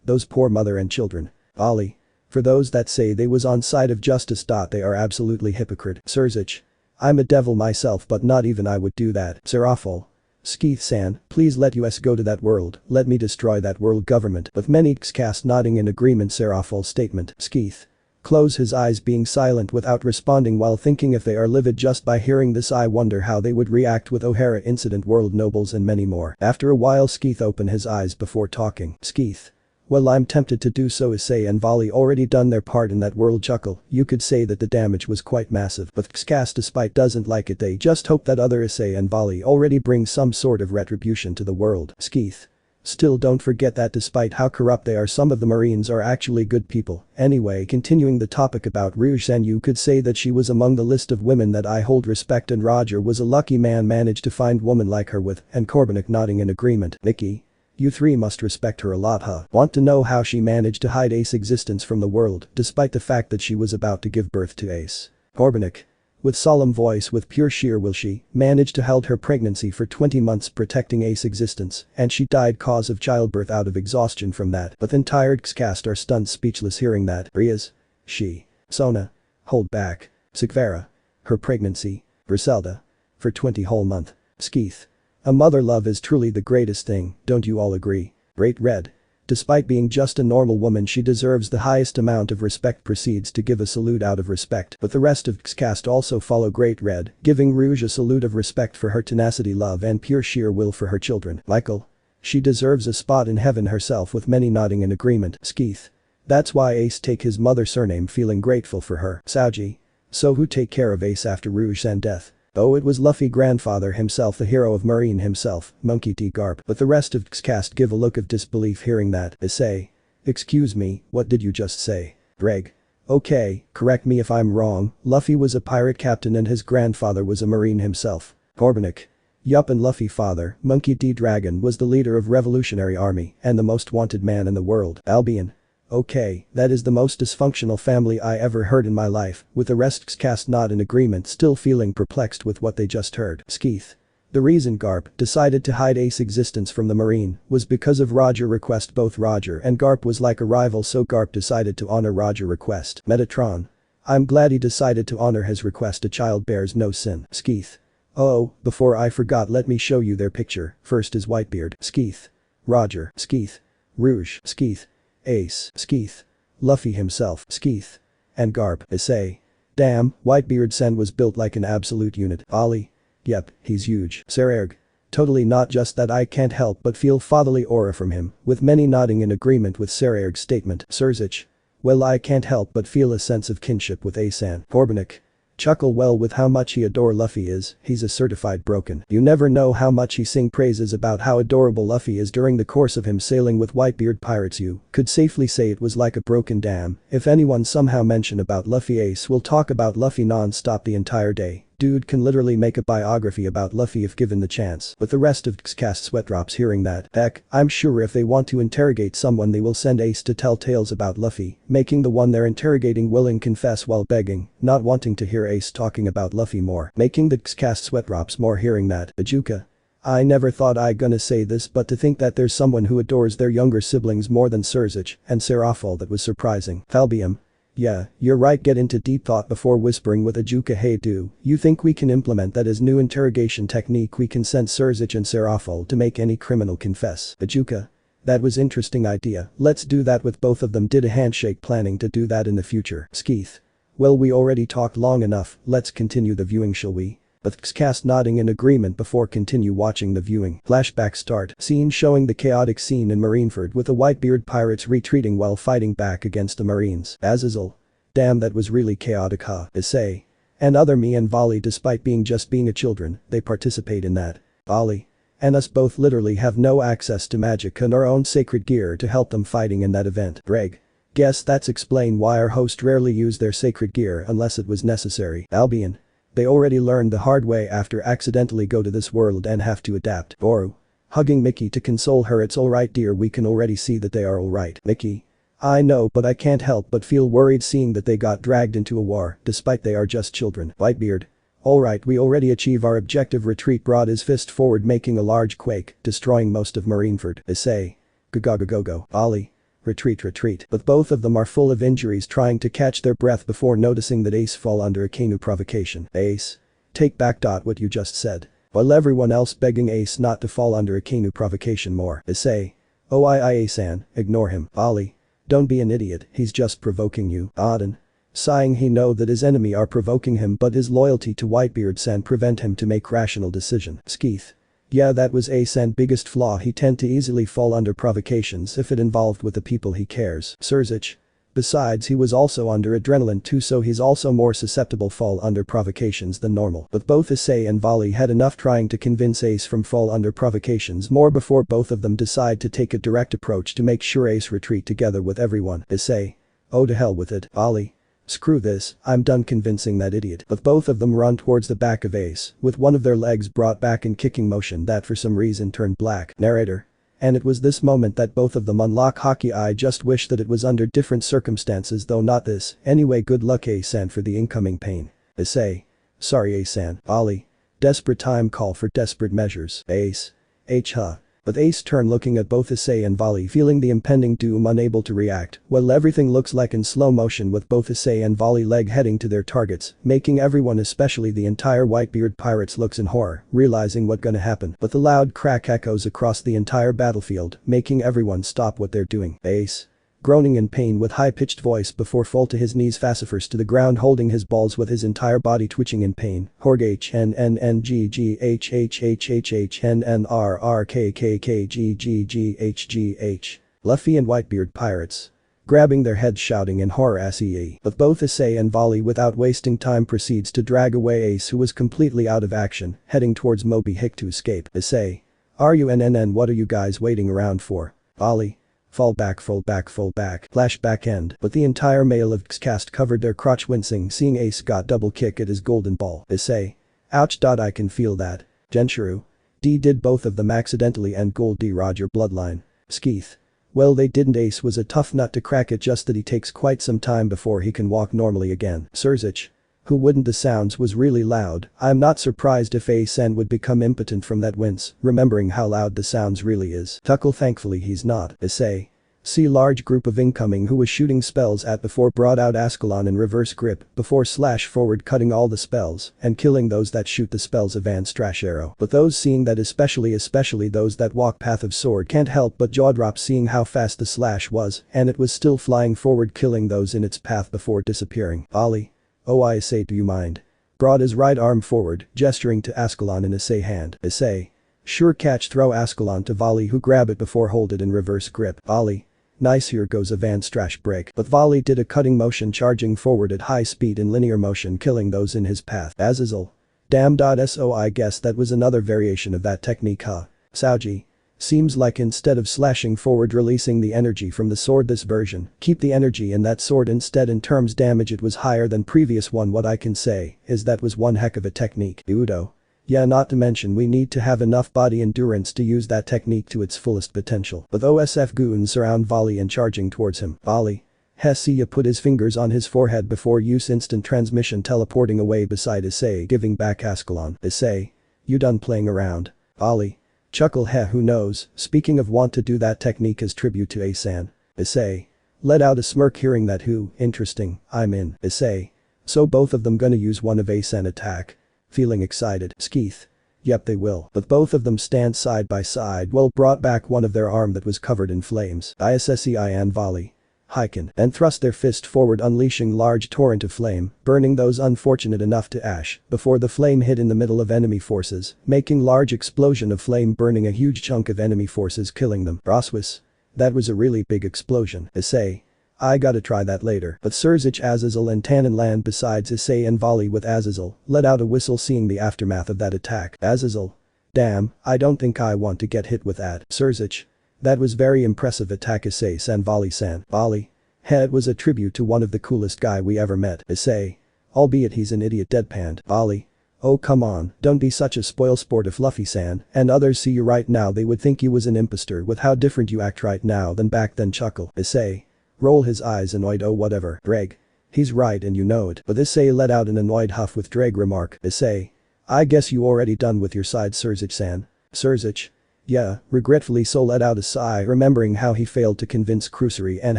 Those poor mother and children. Ali. For those that say they was on side of justice. They are absolutely hypocrite. Sirzech. I'm a devil myself, but not even I would do that. Serafal. Skeeth-san, please let us go to that world, let me destroy that world government. With many Xcast nodding in agreement. Serafal's statement. Skeeth. Close his eyes, being silent without responding while thinking if they are livid just by hearing this. I wonder how they would react with O'Hara incident, world nobles and many more. After a while Skeeth opened his eyes before talking. Skeeth. Well, I'm tempted to do so. Issei and Vali already done their part in that world. Chuckle, you could say that the damage was quite massive, but Xcast despite doesn't like it. They just hope that other Issei and Vali already bring some sort of retribution to the world. Skeeth. Still, don't forget that despite how corrupt they are, some of the Marines are actually good people. Anyway, continuing the topic about Rouge-san, you could say that she was among the list of women that I hold respect, and Roger was a lucky man managed to find woman like her with, and Corbenik nodding in agreement. Nikki. You three must respect her a lot, huh? Want to know how she managed to hide Ace's existence from the world, despite the fact that she was about to give birth to Ace? Corbenik. With solemn voice, with pure sheer will, she managed to held her pregnancy for 20 months protecting Ace's existence, and she died cause of childbirth out of exhaustion from that. But the entire Xcast are stunned speechless hearing that. Rias. She. Sona. Hold back. Sikvera. Her pregnancy. Griselda. For 20 whole month. Skeeth. A mother love is truly the greatest thing, don't you all agree? Great red. Despite being just a normal woman, she deserves the highest amount of respect. Proceeds to give a salute out of respect, but the rest of cast also follow Great Red, giving Rouge a salute of respect for her tenacity, love and pure sheer will for her children. Michael. She deserves a spot in heaven herself, with many nodding in agreement. Skeeth. That's why Ace take his mother's surname, feeling grateful for her. Saoji. So who take care of Ace after Rouge's and death? Oh, it was Luffy grandfather himself, the hero of Marine himself, Monkey D. Garp. But the rest of cast give a look of disbelief hearing that. Issei. Excuse me, what did you just say? Greg. Okay, correct me if I'm wrong, Luffy was a pirate captain and his grandfather was a Marine himself. Corbenik. Yup, and Luffy father, Monkey D. Dragon, was the leader of Revolutionary Army and the most wanted man in the world. Albion. Okay, that is the most dysfunctional family I ever heard in my life, with the rest cast not in agreement, still feeling perplexed with what they just heard. Skeeth. The reason Garp decided to hide Ace's existence from the Marine was because of Roger request. Both Roger and Garp was like a rival, so Garp decided to honor Roger request. Metatron. I'm glad he decided to honor his request, a child bears no sin. Skeeth. Oh, before I forgot, let me show you their picture. First is Whitebeard. Skeeth. Roger. Skeeth. Rouge. Skeeth. Ace. Skeeth. Luffy himself. Skeeth. And Garp. Issei. Damn, Whitebeard-sen was built like an absolute unit. Ollie. Yep, he's huge. Sirzech. Totally not just that, I can't help but feel fatherly aura from him, with many nodding in agreement with Sirzech's statement. Sirzech. Well, I can't help but feel a sense of kinship with Ace-san. Corbenik. Chuckle, well, with how much he adore Luffy is, he's a certified broken. You never know how much he sing praises about how adorable Luffy is during the course of him sailing with Whitebeard pirates. You could safely say it was like a broken dam. If anyone somehow mention about Luffy, Ace will talk about Luffy non-stop the entire day. Dude can literally make a biography about Luffy if given the chance. But the rest of cast sweat drops hearing that. Heck, I'm sure if they want to interrogate someone they will send Ace to tell tales about Luffy, making the one they're interrogating willing confess while begging, not wanting to hear Ace talking about Luffy more, making the cast sweat drops more hearing that. Ajuka. I never thought I gonna say this, but to think that there's someone who adores their younger siblings more than Sirzech and Serafal, that was surprising. Falbium. Yeah, you're right, get into deep thought before whispering with Ajuka. Hey, do you think we can implement that as new interrogation technique? We can send Sirzech and Serafal to make any criminal confess. Ajuka. That was interesting idea, let's do that with both of them. Did a handshake, planning to do that in the future. Skeeth. Well, we already talked long enough, let's continue the viewing, shall we? But cast nodding in agreement before continue watching the viewing. Flashback start. Scene showing the chaotic scene in Marineford with the Whitebeard pirates retreating while fighting back against the Marines. Azazel. Damn, that was really chaotic, huh? Issei. And other me and Vali, despite being a children, they participate in that. Vali. And us both literally have no access to magic and our own sacred gear to help them fighting in that event. Greg. Guess that's explain why our host rarely used their sacred gear unless it was necessary. Albion. They already learned the hard way after accidentally go to this world and have to adapt. Boru. Hugging Mickey to console her. It's alright dear, we can already see that they are alright. Mickey. I know, but I can't help but feel worried seeing that they got dragged into a war despite they are just children. Whitebeard. Alright, we already achieve our objective. Retreat. Brought his fist forward making a large quake, destroying most of Marineford. Issei. Go. Ollie. Retreat. But both of them are full of injuries, trying to catch their breath before noticing that Ace fall under a Kenu provocation. Ace. Take back. What you just said. While everyone else begging Ace not to fall under a Kenu provocation more. Issei. Oh Ace-san, ignore him. Ollie. Don't be an idiot, he's just provoking you. Odin. Sighing, he know that his enemy are provoking him, but his loyalty to Whitebeard-san prevent him to make rational decision. Skeeth. Yeah, that was Ace-san biggest flaw, he tend to easily fall under provocations if it involved with the people he cares. Sirzech. Besides, he was also under adrenaline too, so he's also more susceptible fall under provocations than normal. But both Issei and Vali had enough trying to convince Ace from fall under provocations more before both of them decide to take a direct approach to make sure Ace retreat together with everyone. Issei. Oh, to hell with it. Vali. Screw this, I'm done convincing that idiot. But both of them run towards the back of Ace, with one of their legs brought back in kicking motion that for some reason turned black. Narrator. And it was this moment that both of them unlock hockey. I just wish that it was under different circumstances, though not this. Anyway, good luck Ace-san for the incoming pain. Issei. Sorry Ace-san. Ollie. Desperate time, call for desperate measures. Ace. Huh. But Ace turn looking at both Issei and Vali feeling the impending doom unable to react. Well, everything looks like in slow motion with both Issei and Vali leg heading to their targets, making everyone especially the entire Whitebeard pirates looks in horror, realizing what gonna happen. But the loud crack echoes across the entire battlefield, making everyone stop what they're doing. Ace, groaning in pain with high-pitched voice before fall to his knees face to the ground holding his balls with his entire body twitching in pain. Horg HNNNGGHHHNNRRKKKGGGHGH. Luffy and Whitebeard pirates, grabbing their heads shouting in horror Issei. But both Issei and Vali without wasting time proceeds to drag away Ace who was completely out of action, heading towards Moby Hick to escape. Issei, RUNNN, what are you guys waiting around for? Vali, fall back, flashback end. But the entire male of cast covered their crotch wincing seeing Ace got double kick at his golden ball. Issei, ouch. I can feel that. Genshiru, D did both of them accidentally and Gold D Roger bloodline. Skeeth, well they didn't. Ace was a tough nut to crack, it just that he takes quite some time before he can walk normally again. Sirzech, who wouldn't, the sounds was really loud. I'm not surprised if Ace-san would become impotent from that wince, remembering how loud the sounds really is. Tuckle, thankfully he's not. Issei, see large group of incoming who was shooting spells at before brought out Ascalon in reverse grip before slash forward cutting all the spells and killing those that shoot the spells advanced trash arrow. But those seeing that especially those that walk path of sword can't help but jaw drop seeing how fast the slash was and it was still flying forward killing those in its path before disappearing. Vali, oh I say, do you mind? Brought his right arm forward, gesturing to Ascalon in Issei hand. Issei, sure, catch, throw Ascalon to Vali who grab it before hold it in reverse grip. Vali, nice, here goes advanced trash break. But Vali did a cutting motion charging forward at high speed in linear motion killing those in his path. Azazel, damn. So I guess that was another variation of that technique, huh? Saoji, seems like instead of slashing forward releasing the energy from the sword this version, keep the energy in that sword instead. In terms damage it was higher than previous one. What I can say is that was one heck of a technique. Udo, yeah, not to mention we need to have enough body endurance to use that technique to its fullest potential. But OSF goons surround Vali and charging towards him. Vali, Hessia put his fingers on his forehead before use instant transmission teleporting away beside Issei giving back Ascalon. Issei, you done playing around? Vali, chuckle, who knows, speaking of want to do that technique as tribute to Ace-san. Issei, let out a smirk hearing that. Who, interesting, I'm in. Issei, so both of them gonna use one of Ace-san attack? Feeling excited. Skeeth, yep they will. But both of them stand side by side while brought back one of their arm that was covered in flames. Issei and Vali, Hyken, and thrust their fist forward unleashing large torrent of flame, burning those unfortunate enough to ash before the flame hit in the middle of enemy forces, making large explosion of flame burning a huge chunk of enemy forces killing them. Rossweisse, that was a really big explosion. Issei, I gotta try that later. But Sirzech, Azazel and Tannen land besides Issei and Vali with Azazel let out a whistle seeing the aftermath of that attack. Azazel, damn, I don't think I want to get hit with that. Sirzech, that was very impressive attack. Issei-san, Vali-san. Vali, it was a tribute to one of the coolest guy we ever met. Issei, albeit he's an idiot deadpanned. Vali, oh come on, don't be such a spoilsport. If Luffy-san and others see you right now they would think you was an imposter with how different you act right now than back then. Chuckle. Issei, roll his eyes annoyed, oh whatever. Dreg, he's right and you know it. But Issei let out an annoyed huff with Dreg remark. Issei, I guess you already done with your side. Sirzech-san. Sirzech, yeah, regretfully so let out a sigh remembering how he failed to convince Crusory and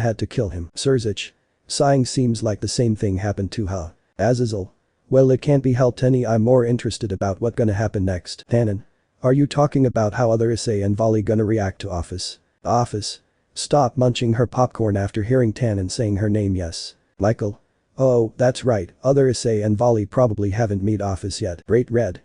had to kill him. Sirzech, sighing, seems like the same thing happened to her. Azazel, well it can't be helped any. I'm more interested about what gonna happen next. Tannen, are you talking about how other Issei and Vali gonna react to Ophis? Ophis, stop munching her popcorn after hearing Tannen saying her name. Yes. Michael, oh that's right, other Issei and Vali probably haven't met Ophis yet. Great Red,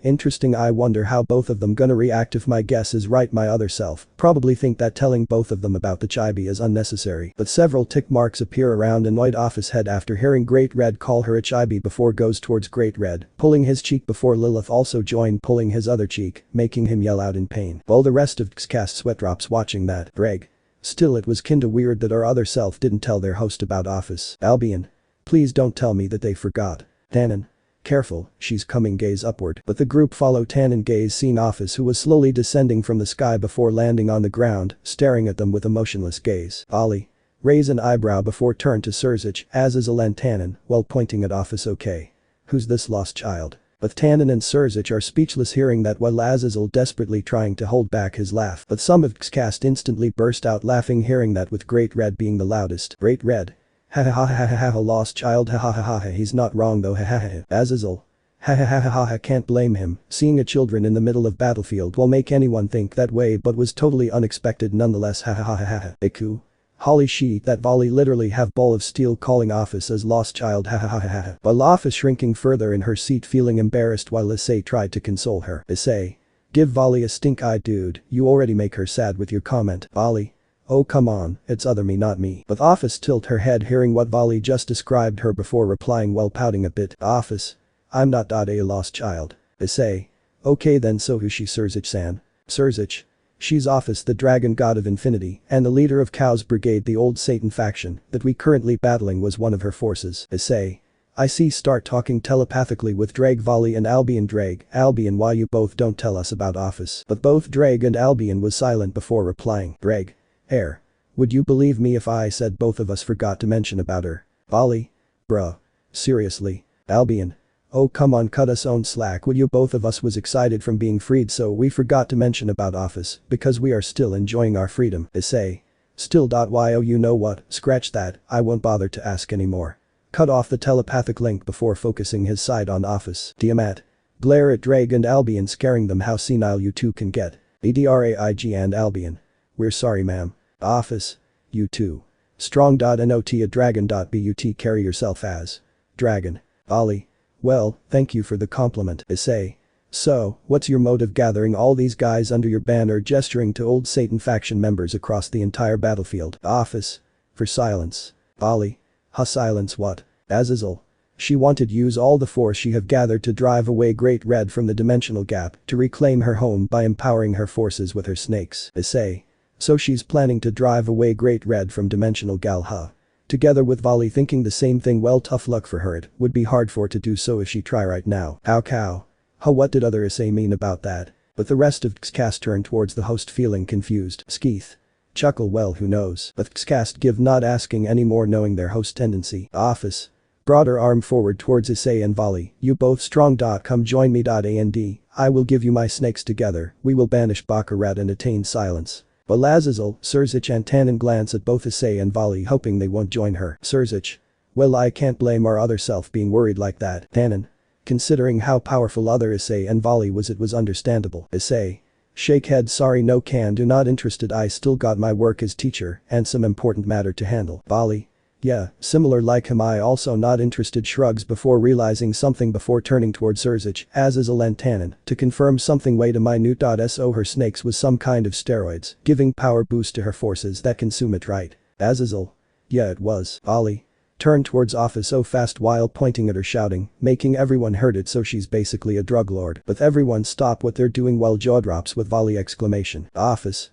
interesting. I wonder how both of them gonna react. If my guess is right my other self probably think that telling both of them about the chibi is unnecessary. But several tick marks appear around annoyed Ophis head after hearing Great Red call her a chibi before goes towards Great Red, pulling his cheek before Lilith also joined pulling his other cheek, making him yell out in pain. While the rest of cast sweat drops watching that. Greg, still it was kinda weird that our other self didn't tell their host about Ophis. Albion, please don't tell me that they forgot. Tannen, careful, she's coming. Gaze upward. But the group follow Tannen gaze seeing Ophis who was slowly descending from the sky before landing on the ground, staring at them with a motionless gaze. Ollie, raise an eyebrow before turn to Sirzech, Azazel and Tannen while pointing at Ophis. Okay. Who's this lost child? But Tannen and Sirzech are speechless hearing that while Azazel desperately trying to hold back his laugh. But some of Cast instantly burst out laughing hearing that with Great Red being the loudest. Great Red. Ha ha ha ha ha ha lost child ha ha ha ha ha he's not wrong though ha ha ha. Azazel. Ha ha ha ha ha ha can't blame him, seeing a children in the middle of battlefield will make anyone think that way but was totally unexpected nonetheless ha ha ha ha ha. Iku. Holy shit that Vali literally have ball of steel calling Ophis as lost child ha ha ha ha ha. While Ophis shrinking further in her seat feeling embarrassed while Issei tried to console her. Issei. Give Vali a stink eye dude, you already make her sad with your comment. Vali. Oh come on, it's other me not me. But Ophis tilt her head hearing what Vali just described her before replying while pouting a bit. Ophis. I'm not a lost child. Issei. Okay then so who's she Sirzech-san? Sirzech. She's Ophis the dragon god of infinity and the leader of Chaos Brigade the old Satan faction that we currently battling was one of her forces. Issei. I see start talking telepathically with Drag Vali and Albion Drag. Albion why you both don't tell us about Ophis. But both Drag and Albion was silent before replying. Drag. Air. Would you believe me if I said both of us forgot to mention about her? Vali. Bruh. Seriously. Albion. Oh come on cut us own slack would you both of us was excited from being freed so we forgot to mention about Ophis because we are still enjoying our freedom. Issei. Still. Yo you know what, scratch that, I won't bother to ask anymore. Cut off the telepathic link before focusing his side on Ophis. Tiamat. Glare at Drag and Albion scaring them how senile you two can get. Edraig and Albion. We're sorry ma'am. Ophis. You too. Strong. Not a dragon. But carry yourself as. Dragon. Vali. Well, thank you for the compliment. Issei. So, what's your motive gathering all these guys under your banner gesturing to old Satan faction members across the entire battlefield? Ophis. For silence. Vali. Silence what? Azazel. She wanted use all the force she have gathered to drive away Great Red from the dimensional gap to reclaim her home by empowering her forces with her snakes. Issei. So she's planning to drive away Great Red from dimensional gal Together with Vali thinking the same thing well tough luck for her it would be hard for her to do so if she try right now. How cow. What did other Issei mean about that? But the rest of Cast turned towards the host feeling confused. Skeeth. Chuckle well who knows but Cast give not asking any more knowing their host tendency. Ophis. Brought her arm forward towards Issei and Vali. You both strong. Come join me. And I will give you my snakes together, we will banish Baccarat and attain silence. While Azazel, Sirzech and Tannen glance at both Issei and Vali hoping they won't join her. Sirzech. Well I can't blame our other self being worried like that. Tannen. Considering how powerful other Issei and Vali was it was understandable. Issei. Shake head sorry no can do not interested I still got my work as teacher and some important matter to handle. Vali. Yeah, similar like him I also not interested shrugs before realizing something before turning towards Sirzech, Azazel and Tannen to confirm something way to minute. So her snakes was some kind of steroids, giving power boost to her forces that consume it right. Azazel. Yeah it was. Vali. Turned towards Ophis so fast while pointing at her shouting, making everyone heard it so she's basically a drug lord. But everyone stop what they're doing while jaw drops with Vali exclamation. Ophis.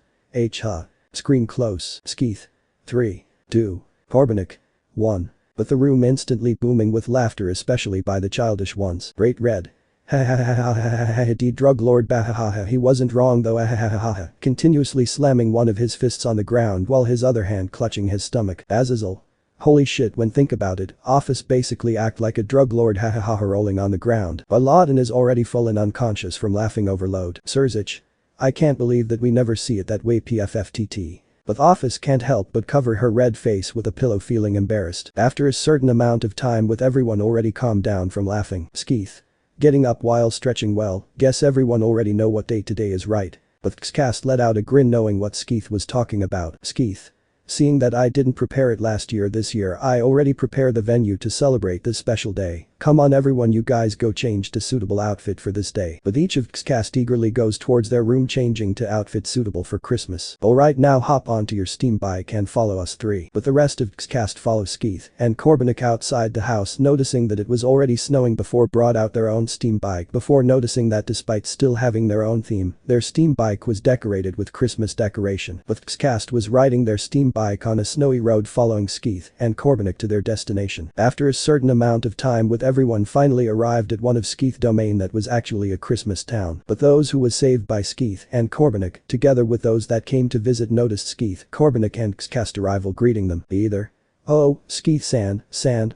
Screen close. Skeeth. 3. 2. Corbenik. 1. But the room instantly booming with laughter especially by the childish ones. Great Red. Ha ha ha ha ha ha ha drug lord bah ha ha ha he wasn't wrong though ha ha ha ha ha continuously slamming one of his fists on the ground while his other hand clutching his stomach. Azazel. Holy shit when think about it, Ophis basically act like a drug lord ha ha ha rolling on the ground while Odin is already full and unconscious from laughing overload. Sirzech. I can't believe that we never see it that way pfftt. But Ophis can't help but cover her red face with a pillow feeling embarrassed. After a certain amount of time with everyone already calmed down from laughing. Skeeth. Getting up while stretching well, guess everyone already know what day today is right. But Cast let out a grin knowing what Skeeth was talking about. Skeeth. Seeing that I didn't prepare it last year this year I already prepare the venue to celebrate this special day. Come on everyone you guys go change to suitable outfit for this day. But each of Cast eagerly goes towards their room changing to outfit suitable for Christmas. Alright now hop onto your steam bike and follow us 3. But the rest of Cast follow Skeeth and Corbenik outside the house noticing that it was already snowing before brought out their own steam bike before noticing that despite still having their own theme, their steam bike was decorated with Christmas decoration. But Cast was riding their steam bike on a snowy road following Skeeth and Corbenik to their destination. After a certain amount of time with everyone finally arrived at one of Skeeth domain that was actually a Christmas town. But those who was saved by Skeeth and Corbenik together with those that came to visit noticed Skeeth, Corbenik and Cast arrival greeting them. Either. Oh, Skeeth-san,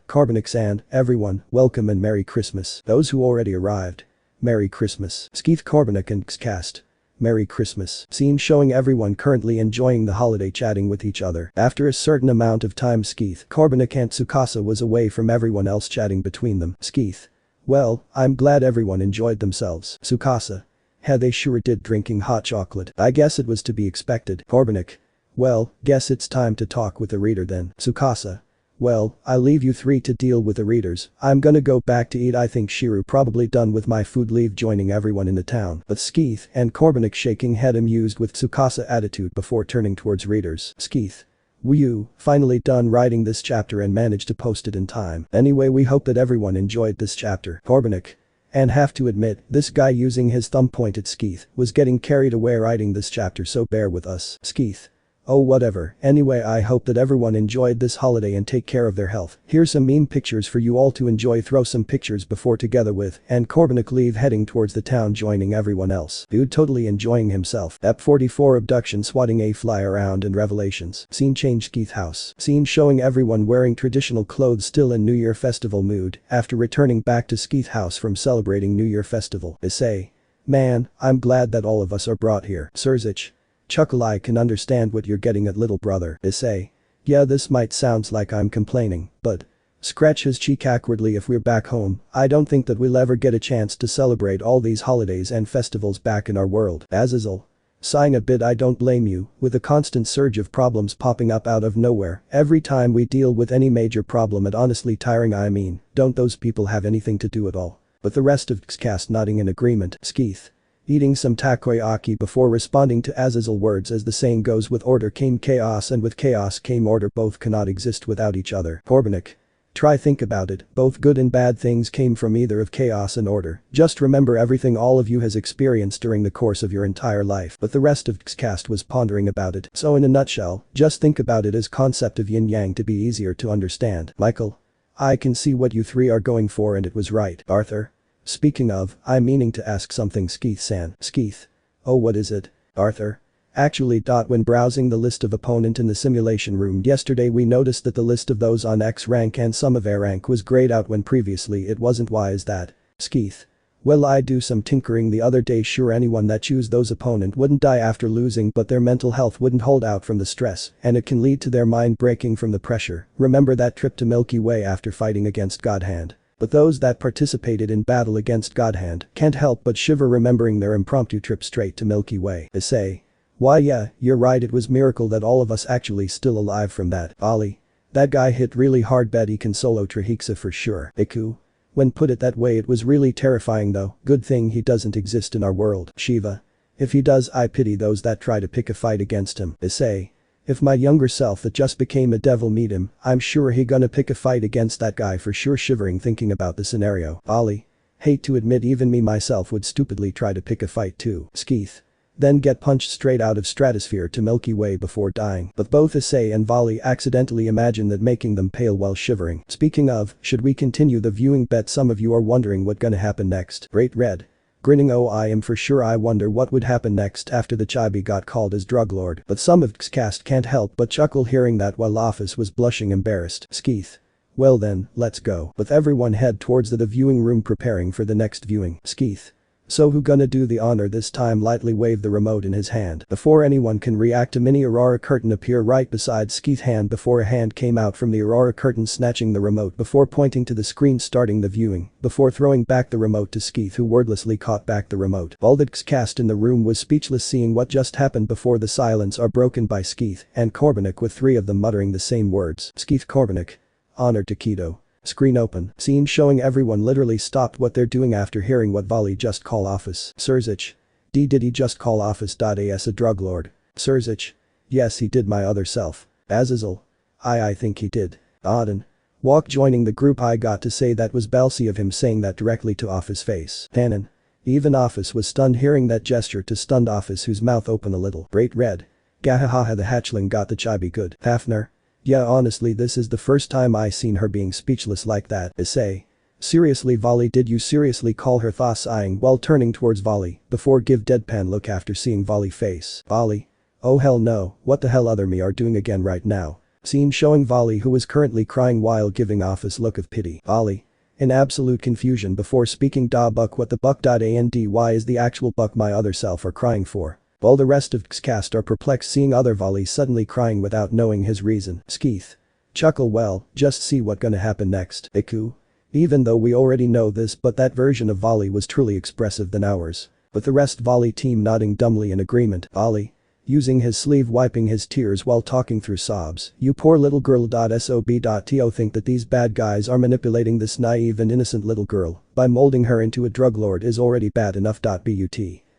Corbenik-san, everyone, welcome and Merry Christmas. Those who already arrived. Merry Christmas. Skeeth Corbenik and Xcast. Merry Christmas. Scene showing everyone currently enjoying the holiday chatting with each other. After a certain amount of time Skeeth, Corbenik and Tsukasa was away from everyone else chatting between them. Skeeth. Well, I'm glad everyone enjoyed themselves. Tsukasa. Yeah, they sure did, drinking hot chocolate. I guess it was to be expected. Corbenik. Well, guess it's time to talk with the reader then. Tsukasa. Well, I'll leave you three to deal with the readers. I'm gonna go back to eat. I think Shiru probably done with my food. Leave joining everyone in the town. But Skeeth and Corbenik shaking head amused with Tsukasa attitude before turning towards readers. Skeeth. You finally done writing this chapter and managed to post it in time. Anyway, we hope that everyone enjoyed this chapter. Corbenik. And have to admit, this guy using his thumb pointed Skeeth was getting carried away writing this chapter, so bear with us. Skeeth. Oh whatever, anyway I hope that everyone enjoyed this holiday and take care of their health. Here's some meme pictures for you all to enjoy. Throw some pictures before together with, and Corbenik leave heading towards the town joining everyone else. Dude totally enjoying himself. Ep 44 abduction swatting a fly around and revelations. Scene change Skeeth house. Scene showing everyone wearing traditional clothes still in New Year festival mood after returning back to Skeeth house from celebrating New Year festival. Issei. Man, I'm glad that all of us are brought here. Sirzech. Chuckle. I can understand what you're getting at, little brother. Issei. Yeah, this might sounds like I'm complaining, but. Scratch his cheek awkwardly. If we're back home, I don't think that we'll ever get a chance to celebrate all these holidays and festivals back in our world. Azazel. Sighing a bit. I don't blame you, with a constant surge of problems popping up out of nowhere. Every time we deal with any major problem it honestly tiring. I mean, don't those people have anything to do at all? But the rest of Xcast nodding in agreement. Skeeth. Eating some takoyaki before responding to Azazel words. As the saying goes, with order came chaos and with chaos came order. Both cannot exist without each other. Corbenik. Try think about it, both good and bad things came from either of chaos and order. Just remember everything all of you has experienced during the course of your entire life. But the rest of Xcast was pondering about it. So in a nutshell, just think about it as concept of yin yang to be easier to understand. Michael. I can see what you three are going for and it was right. Arthur. Speaking of, I'm meaning to ask something. Skeeth-san. Skeeth. Oh, what is it? Arthur. Actually. When browsing the list of opponent in the simulation room yesterday we noticed that the list of those on X rank and some of A rank was grayed out when previously it wasn't. Why is that? Skeeth. Well, I do some tinkering the other day. Sure, anyone that choose those opponent wouldn't die after losing, but their mental health wouldn't hold out from the stress and it can lead to their mind breaking from the pressure. Remember that trip to Milky Way after fighting against Godhand? But those that participated in battle against Godhand can't help but shiver remembering their impromptu trip straight to Milky Way. Issei. Why yeah, you're right, it was miracle that all of us actually still alive from that. Ali. That guy hit really hard, bet he can solo Trihexa for sure. Iku. When put it that way it was really terrifying though, good thing he doesn't exist in our world. Shiva. If he does I pity those that try to pick a fight against him. Issei. If my younger self that just became a devil meet him, I'm sure he gonna pick a fight against that guy for sure. Shivering thinking about the scenario. Ali. Hate to admit even me myself would stupidly try to pick a fight too. Skeeth. Then get punched straight out of stratosphere to Milky Way before dying. But both Issei and Vali accidentally imagine that making them pale while shivering. Speaking of, should we continue the viewing? Bet some of you are wondering what gonna happen next. Great Red. Grinning. Oh, I am for sure. I wonder what would happen next after the chibi got called as drug lord. But some of Xcast can't help but chuckle hearing that while Ophis was blushing embarrassed. Skeeth. Well then, let's go. With everyone head towards the viewing room preparing for the next viewing. Skeeth. So who gonna do the honor this time? Lightly wave the remote in his hand. Before anyone can react, a mini Aurora curtain appear right beside Skeeth's hand before a hand came out from the Aurora curtain snatching the remote before pointing to the screen starting the viewing, before throwing back the remote to Skeeth who wordlessly caught back the remote. All that Xcast in the room was speechless seeing what just happened before the silence are broken by Skeeth and Corbenik with three of them muttering the same words. Skeeth. Corbenik. Honor to Kido. Screen open. Scene showing everyone literally stopped what they're doing after hearing what Vali just call Ophis. Sirzech. Did he just call Ophis as a drug lord? Sirzech. Yes he did, my other self. Azazel. I think he did. Odin. Walk joining the group. I got to say that was ballsy of him saying that directly to Ophis' face. Tannen. Even Ophis was stunned hearing that gesture to stunned Ophis whose mouth opened a little. Great Red. Gahahaha, the hatchling got the chibi good. Hafner. Yeah, honestly this is the first time I seen her being speechless like that. Issei. Seriously Vali, did you seriously call her? Thas eyeing while turning towards Vali before give deadpan look after seeing Vali face. Vali. Oh hell no, what the hell other me are doing again right now? Scene showing Vali, who is currently crying while giving Ophis look of pity. Vali, in absolute confusion before speaking, "Da buck, what the buck? And why is the actual buck my other self are crying for?" While the rest of cast are perplexed seeing other Vali suddenly crying without knowing his reason. Skeeth. Chuckle, well, just see what gonna happen next. Iku. Even though we already know this, but that version of Vali was truly expressive than ours. With the rest Vali team nodding dumbly in agreement. Vali, using his sleeve wiping his tears while talking through sobs. "You poor little girl. Sob.to think that these bad guys are manipulating this naive and innocent little girl by molding her into a drug lord is already bad enough. But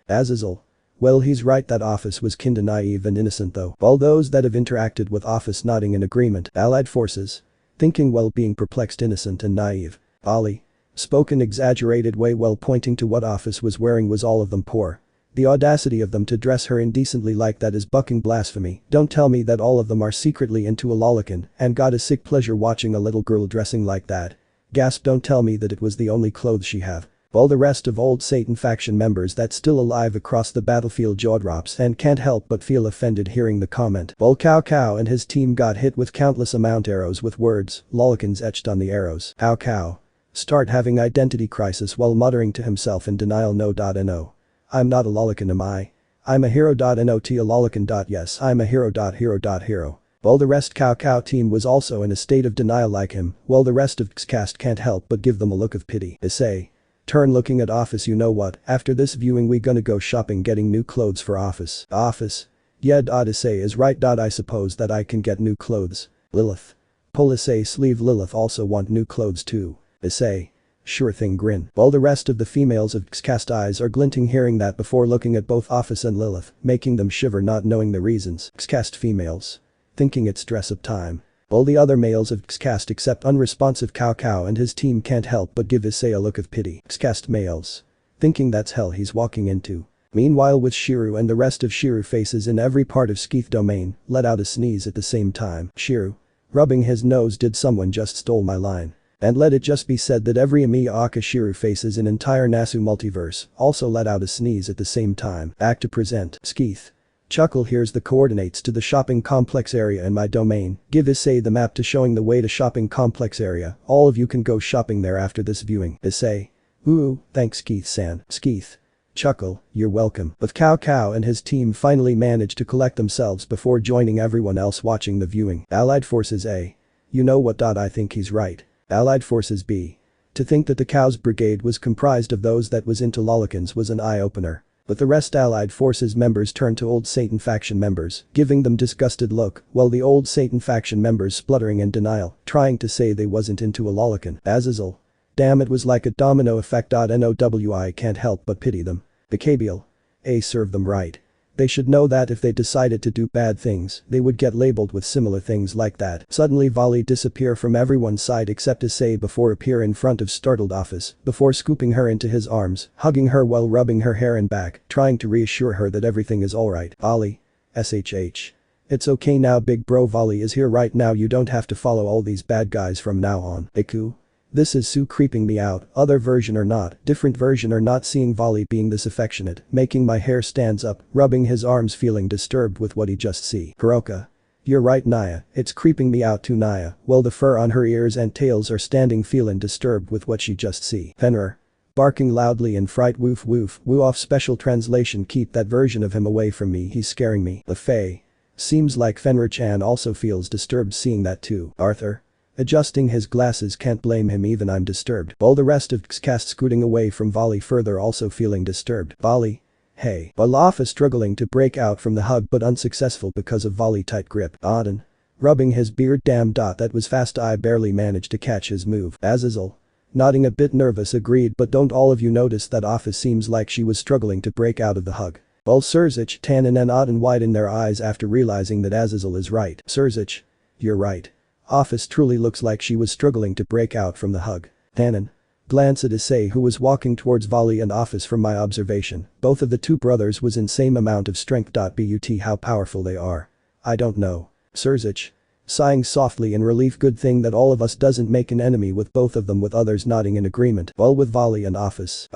Azazel. Well, he's right that Ophis was kinda naive and innocent though." All those that have interacted with Ophis nodding in agreement. Allied forces. Thinking while being perplexed, innocent and naive. Vali. Spoken exaggerated way while pointing to what Ophis was wearing was all of them poor. The audacity of them to dress her indecently like that is bucking blasphemy. Don't tell me that all of them are secretly into a lollican and got a sick pleasure watching a little girl dressing like that. Gasp, don't tell me that it was the only clothes she have. All the rest of old Satan faction members that's still alive across the battlefield jaw drops and can't help but feel offended hearing the comment. Old Cow and his team got hit with countless amount arrows with words, lollicans etched on the arrows. Cow. Start having identity crisis while muttering to himself in denial. No. I'm not a lollican, am I? I'm a hero. Not a lollican. Yes, I'm a hero. Hero. While the rest Cow team was also in a state of denial like him, while the rest of cast can't help but give them a look of pity. Issei. Turn looking at Ophis. You know what, after this viewing we gonna go shopping getting new clothes for Ophis. Ophis. Yeah. Issei is right. I suppose that I can get new clothes. Lilith. Pull Issei sleeve. Lilith also want new clothes too. Issei. Sure thing, grin. While the rest of the females of cast eyes are glinting hearing that before looking at both Ophis and Lilith, making them shiver not knowing the reasons. Cast females. Thinking it's dress up time. All the other males of cast except unresponsive Cow and his team can't help but give Issei a look of pity. Cast males. Thinking that's hell he's walking into. Meanwhile with Shiru and the rest of Shiru faces in every part of Skeeth domain, let out a sneeze at the same time. Shiru. Rubbing his nose, did someone just stole my line? And let it just be said that every Amiya Aka Shiru faces in entire Nasu multiverse also let out a sneeze at the same time. Act to present. Skeeth. Chuckle, here's the coordinates to the shopping complex area in my domain. Give Issei the map to showing the way to shopping complex area. All of you can go shopping there after this viewing. Issei. Ooh, thanks Skeeth-san. Skeeth. Chuckle, you're welcome. But Cow and his team finally managed to collect themselves before joining everyone else watching the viewing. Allied forces A. You know what? I think he's right. Allied forces B. To think that the Cow's brigade was comprised of those that was into lollicans was an eye-opener. But the rest Allied forces members turned to old Satan faction members, giving them disgusted look, while the old Satan faction members spluttering in denial, trying to say they wasn't into a lollican. Azazel. Damn, it was like a domino effect. I can't help but pity them. Bicabial. A serve them right. They should know that if they decided to do bad things, they would get labeled with similar things like that. Suddenly Vali disappear from everyone's side except Issei before appear in front of startled Ophis, before scooping her into his arms, hugging her while rubbing her hair and back, trying to reassure her that everything is alright. Vali. SHH. It's okay now big bro, Vali is here right now, you don't have to follow all these bad guys from now on. Iku. This is Sue creeping me out, other version or not, different version or not, seeing Vali being this affectionate, making my hair stands up, rubbing his arms, feeling disturbed with what he just see. Kuroka. You're right Naya, it's creeping me out too Naya, well the fur on her ears and tails are standing feeling disturbed with what she just see. Fenrir. Barking loudly in fright, woof woof, woo off, special translation, keep that version of him away from me, he's scaring me. The Fae. Seems like Fenrir-chan also feels disturbed seeing that too. Arthur. Adjusting his glasses, can't blame him, even I'm disturbed. All the rest of cast scooting away from Vali further also feeling disturbed. Vali. Hey. While Ophis struggling to break out from the hug but unsuccessful because of Vali tight grip. Odin. Rubbing his beard, damn that was fast, I barely managed to catch his move. Azazel. Nodding a bit nervous, agreed, but don't all of you notice that Ophis seems like she was struggling to break out of the hug? While Sirzech, Tannen and Odin widen their eyes after realizing that Azazel is right. Sirzech. You're right. Ophis truly looks like she was struggling to break out from the hug. Tannen. Glance at Issei, who was walking towards Vali and Ophis. From my observation, both of the two brothers was in same amount of strength. But how powerful they are. I don't know. Sirzech. Sighing softly in relief, good thing that all of us doesn't make an enemy with both of them, with others nodding in agreement. While with Vali and Ophis.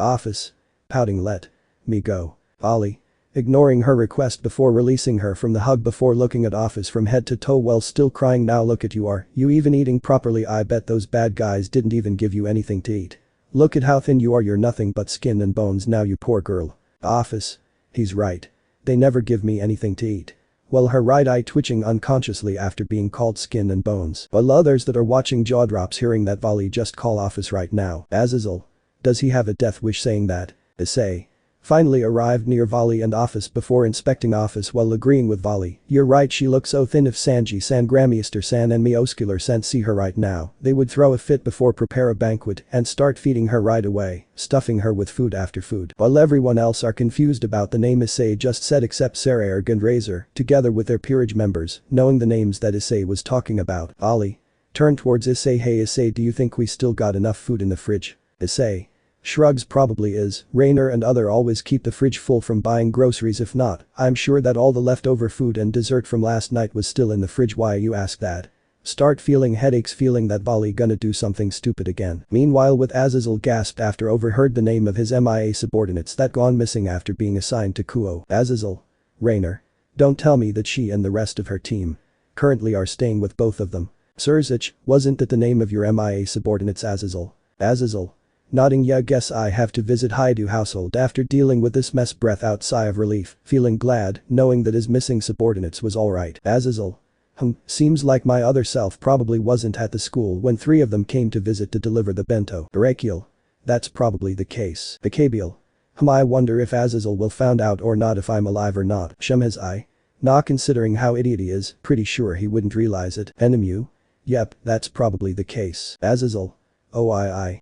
Pouting, let me go. Vali. ignoring her request before releasing her from the hug before looking at Ophis from head to toe while still crying. Now look at you even eating properly. I bet those bad guys didn't even give you anything to eat. Look at how thin you are, you're nothing but skin and bones now, you poor girl. Ophis. He's right. They never give me anything to eat. Well, her right eye twitching unconsciously after being called skin and bones. While others that are watching jaw drops hearing that Vali just call Ophis right now. Azazel. Does he have a death wish saying that? Issei finally arrived near Vali and Ophis before inspecting Ophis while agreeing with Vali. You're right, she looks so thin. If Sanji-san, Grandmaster-san and Mioscular-san see her right now, they would throw a fit before prepare a banquet and start feeding her right away, stuffing her with food after food. While everyone else are confused about the name Issei just said except Sirzech and Razor, together with their peerage members, knowing the names that Issei was talking about. Vali turned towards Issei. Hey Issei, do you think we still got enough food in the fridge? Issei shrugs. Probably is. Rainer and other always keep the fridge full from buying groceries. If not, I'm sure that all the leftover food and dessert from last night was still in the fridge. Why you ask that? Start feeling headaches, feeling that Vali gonna do something stupid again. Meanwhile, with Azazel gasped after overheard the name of his MIA subordinates that gone missing after being assigned to Kuo. Azazel. Rainer. Don't tell me that she and the rest of her team currently are staying with both of them. Sirzech, wasn't that the name of your MIA subordinates? Azazel. Azazel. Nodding. Yeah, guess I have to visit Haidu household after dealing with this mess. Breath out, sigh of relief, feeling glad, knowing that his missing subordinates was alright. Azazel. Seems like my other self probably wasn't at the school when 3 of them came to visit to deliver the bento. Brachial. That's probably the case. Bicabial. I wonder if Azazel will find out or not if I'm alive or not. His eye. Nah, considering how idiot he is, pretty sure he wouldn't realize it. Enemu. Yep, that's probably the case. Azazel. Oh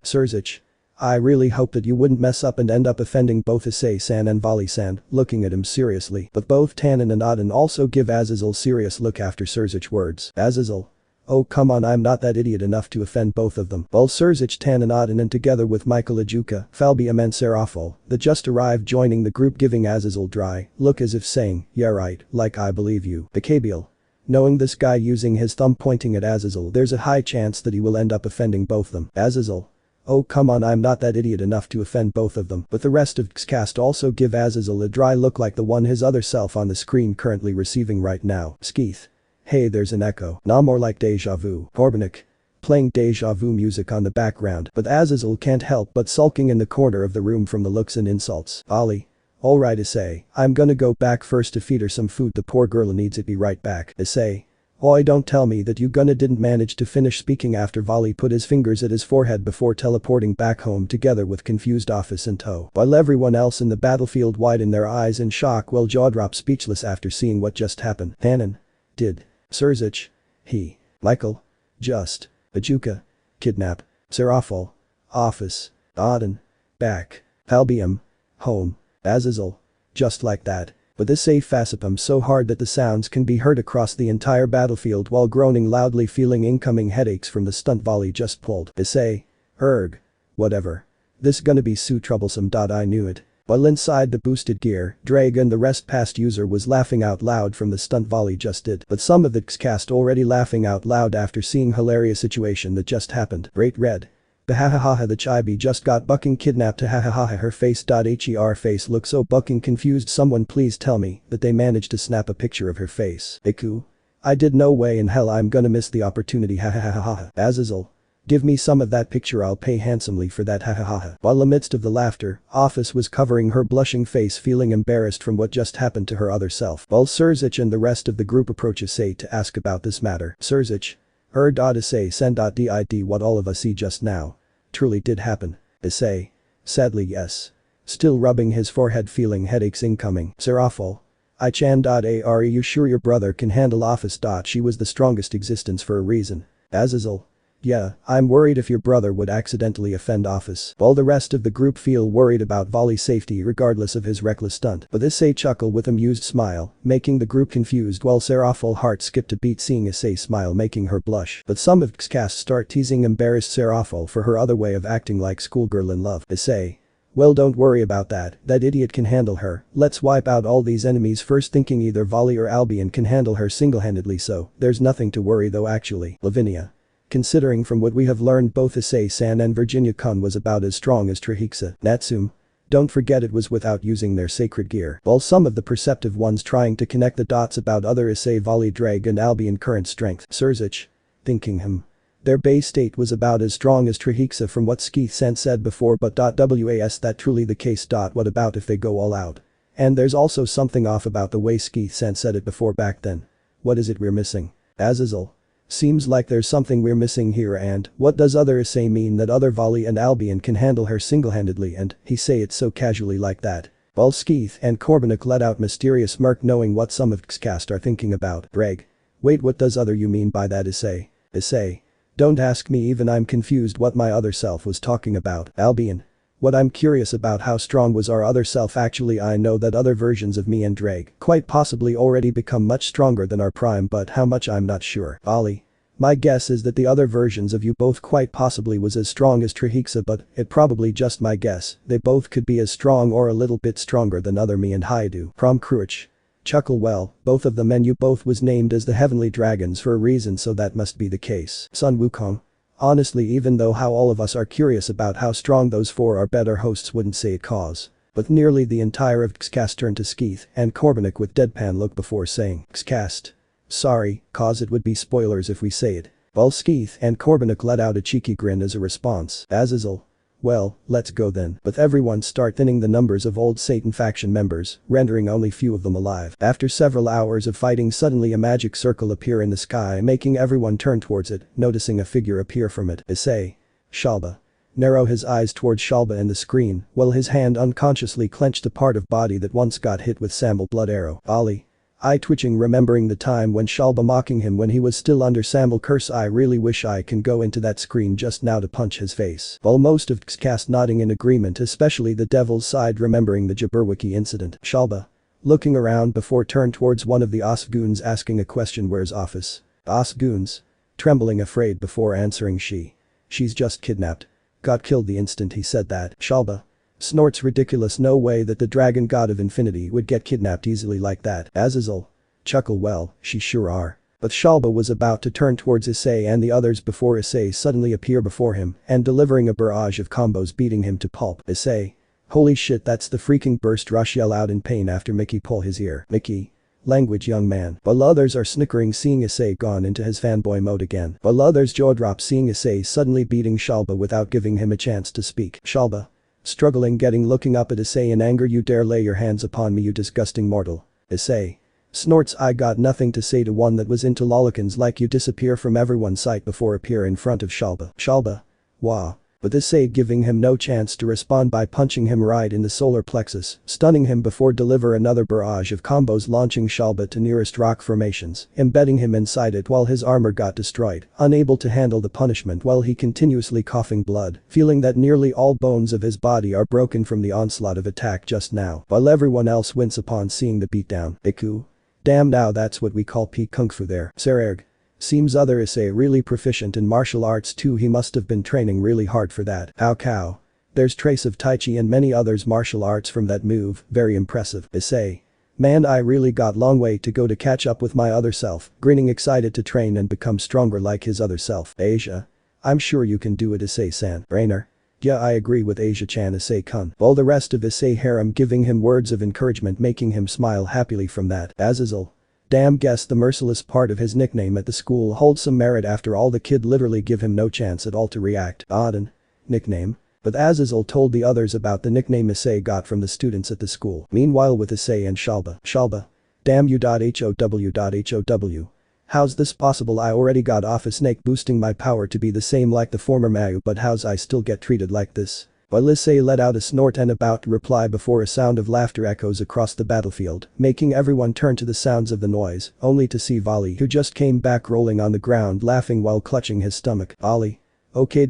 Sirzech. I really hope that you wouldn't mess up and end up offending both Issei-san and Vali-san, looking at him seriously. But both Tannen and Odin also give Azazel serious look after Sirzech's words. Azazel. Oh come on, I'm not that idiot enough to offend both of them. While Sirzech, Tannen, Odin and together with Michael Ajuka, Falbium and Serafol, that just arrived joining the group, giving Azazel dry look as if saying, yeah right, like I believe you. Bicabial. Knowing this guy using his thumb pointing at Azazel, there's a high chance that he will end up offending both them. Azazel. Oh come on, I'm not that idiot enough to offend both of them. But the rest of Xcast also give Azazel a dry look like the one his other self on the screen currently receiving right now. Skeeth. Hey, there's an echo. Nah, more like deja vu. Corbenik. Playing deja vu music on the background, but Azazel can't help but sulking in the corner of the room from the looks and insults. Ali. Alright Issei, I'm gonna go back first to feed her some food, the poor girl needs it. Be right back. Issei. Oi, don't tell me that you gonna didn't manage to finish speaking after Vali put his fingers at his forehead before teleporting back home together with confused Ophis in tow. While everyone else in the battlefield widen their eyes in shock while jaw drop speechless after seeing what just happened. Tannen. Did. Sirzech. He. Michael. Just. Ajuka. Kidnap. Serafol. Ophis. Odin. Back. Falbium. Home. Azazel. Just like that. But this Issei facepum so hard that the sounds can be heard across the entire battlefield while groaning loudly, feeling incoming headaches from the stunt Vali just pulled. Issei. Erg. Whatever. This gonna be so troublesome. I knew it. While inside the boosted gear, Drag and the rest past user was laughing out loud from the stunt Vali just did. But some of the Xcast already laughing out loud after seeing hilarious situation that just happened. Great red. Hahaha, the chibi just got bucking kidnapped. Hahaha, her face. Her face looks so bucking confused. Someone please tell me that they managed to snap a picture of her face. Iku. I did. No way in hell I'm gonna miss the opportunity. Hahaha. Azazel. Give me some of that picture, I'll pay handsomely for that. Hahaha. While amidst of the laughter, Ophis was covering her blushing face, feeling embarrassed from what just happened to her other self. While Sirzech and the rest of the group approach Issei to ask about this matter. Sirzech. Issei send. Did what all of us see just now truly did happen? Issei. Sadly yes. Still rubbing his forehead, feeling headaches incoming. Serafol. I-chan. Are you sure your brother can handle Ophis? She was the strongest existence for a reason. Azazel. Yeah, I'm worried if your brother would accidentally offend Ophis. While the rest of the group feel worried about Vali's safety regardless of his reckless stunt. But Issei chuckle with amused smile, making the group confused while Serafol heart skipped a beat seeing Issei smile, making her blush. But some of Xcast start teasing embarrassed Serafol for her other way of acting like schoolgirl in love. Issei. Well, don't worry about that idiot can handle her. Let's wipe out all these enemies first, thinking either Vali or Albion can handle her single-handedly, so there's nothing to worry though actually. Lavinia. Considering from what we have learned both Issei-san and Virginia-kun was about as strong as Trihexa. Natsum. Don't forget it was without using their sacred gear. While some of the perceptive ones trying to connect the dots about other Issei Vali Drag and Albion current strength. Sirzech. Thinking him. Their base state was about as strong as Trihexa from what Skeith said before but was that truly the case. What about if they go all out? And there's also something off about the way Skeith said it before back then. What is it we're missing? Azazel. Seems like there's something we're missing here and what does other Issei mean that other Vali and Albion can handle her single-handedly and he say it so casually like that. While Skeith and Corbenik let out mysterious smirk knowing what some of Xcast are thinking about. Greg. Wait, what does other you mean by that Issei? Issei. Don't ask me, even I'm confused what my other self was talking about. Albion. What I'm curious about, how strong was our other self actually? I know that other versions of me and Drake quite possibly already become much stronger than our prime, but how much I'm not sure. Ali. My guess is that the other versions of you both quite possibly was as strong as Trihexa, but it probably just my guess. They both could be as strong or a little bit stronger than other me and Haidu. Prom Cruich. Chuckle, well, both of them and you both was named as the heavenly dragons for a reason, so that must be the case. Sun Wukong. Honestly, even though how all of us are curious about how strong those four are, better hosts wouldn't say it cause. But nearly the entire of Xcast turned to Skeith and Corbenik with deadpan look before saying, Xcast. Sorry, cause it would be spoilers if we say it. While Skeith and Corbenik let out a cheeky grin as a response. Azazel. Well, let's go then. But everyone start thinning the numbers of old Satan faction members, rendering only few of them alive. After several hours of fighting, suddenly a magic circle appear in the sky, making everyone turn towards it, noticing a figure appear from it. Issei. Shalba. Narrow his eyes towards Shalba and the screen, while his hand unconsciously clenched a part of body that once got hit with Samble blood arrow. Ali. Eye twitching, remembering the time when Shalba mocking him when he was still under Samble curse. I really wish I can go into that screen just now to punch his face. While most of Xcast nodding in agreement, especially the devil's side remembering the Jabberwocky incident. Shalba. Looking around before turn towards one of the Osgoons asking a question, where's Ophis? Osgoons. Trembling afraid before answering she's just kidnapped. Got killed the instant he said that. Shalba. Snorts ridiculous, no way that the dragon god of infinity would get kidnapped easily like that. Azazel. Chuckle, well, she sure are. But Shalba was about to turn towards Issei and the others before Issei suddenly appear before him and delivering a barrage of combos beating him to pulp. Issei. Holy shit, that's the freaking burst. Rush yell out in pain after Mickey pull his ear. Mickey. Language, young man. While others are snickering seeing Issei gone into his fanboy mode again. While others jaw drop seeing Issei suddenly beating Shalba without giving him a chance to speak. Shalba. Struggling, getting looking up at Issei in anger. You dare lay your hands upon me, you disgusting mortal. Issei. Snorts, I got nothing to say to one that was into lolicons like you. Disappear from everyone's sight before appear in front of Shalba. Shalba. Wow. But Issei giving him no chance to respond by punching him right in the solar plexus, stunning him before deliver another barrage of combos launching Shalba to nearest rock formations, embedding him inside it while his armor got destroyed, unable to handle the punishment while he continuously coughing blood, feeling that nearly all bones of his body are broken from the onslaught of attack just now, while everyone else wince upon seeing the beatdown. Iku. Damn, now that's what we call peak kung fu there. Sirzech. Seems other Issei really proficient in martial arts too, he must have been training really hard for that. How cow. There's trace of Tai Chi and many others martial arts from that move, very impressive. Issei. Man, I really got long way to go to catch up with my other self, grinning excited to train and become stronger like his other self. Asia. I'm sure you can do it, Issei-san. Rainer. Yeah, I agree with Asia-chan, Issei-kun. While the rest of Issei harem giving him words of encouragement, making him smile happily from that. Azazel. Damn, guess the merciless part of his nickname at the school holds some merit after all. The kid literally give him no chance at all to react. Odin. Nickname. But Azazel told the others about the nickname Issei got from the students at the school. Meanwhile with Issei and Shalba. Shalba. Damn you. How. How's this possible? I already got off a snake boosting my power to be the same like the former Mayu, but how's I still get treated like this? While Issei let out a snort and about to reply before a sound of laughter echoes across the battlefield, making everyone turn to the sounds of the noise, only to see Vali, who just came back rolling on the ground laughing while clutching his stomach. Ali. Okay.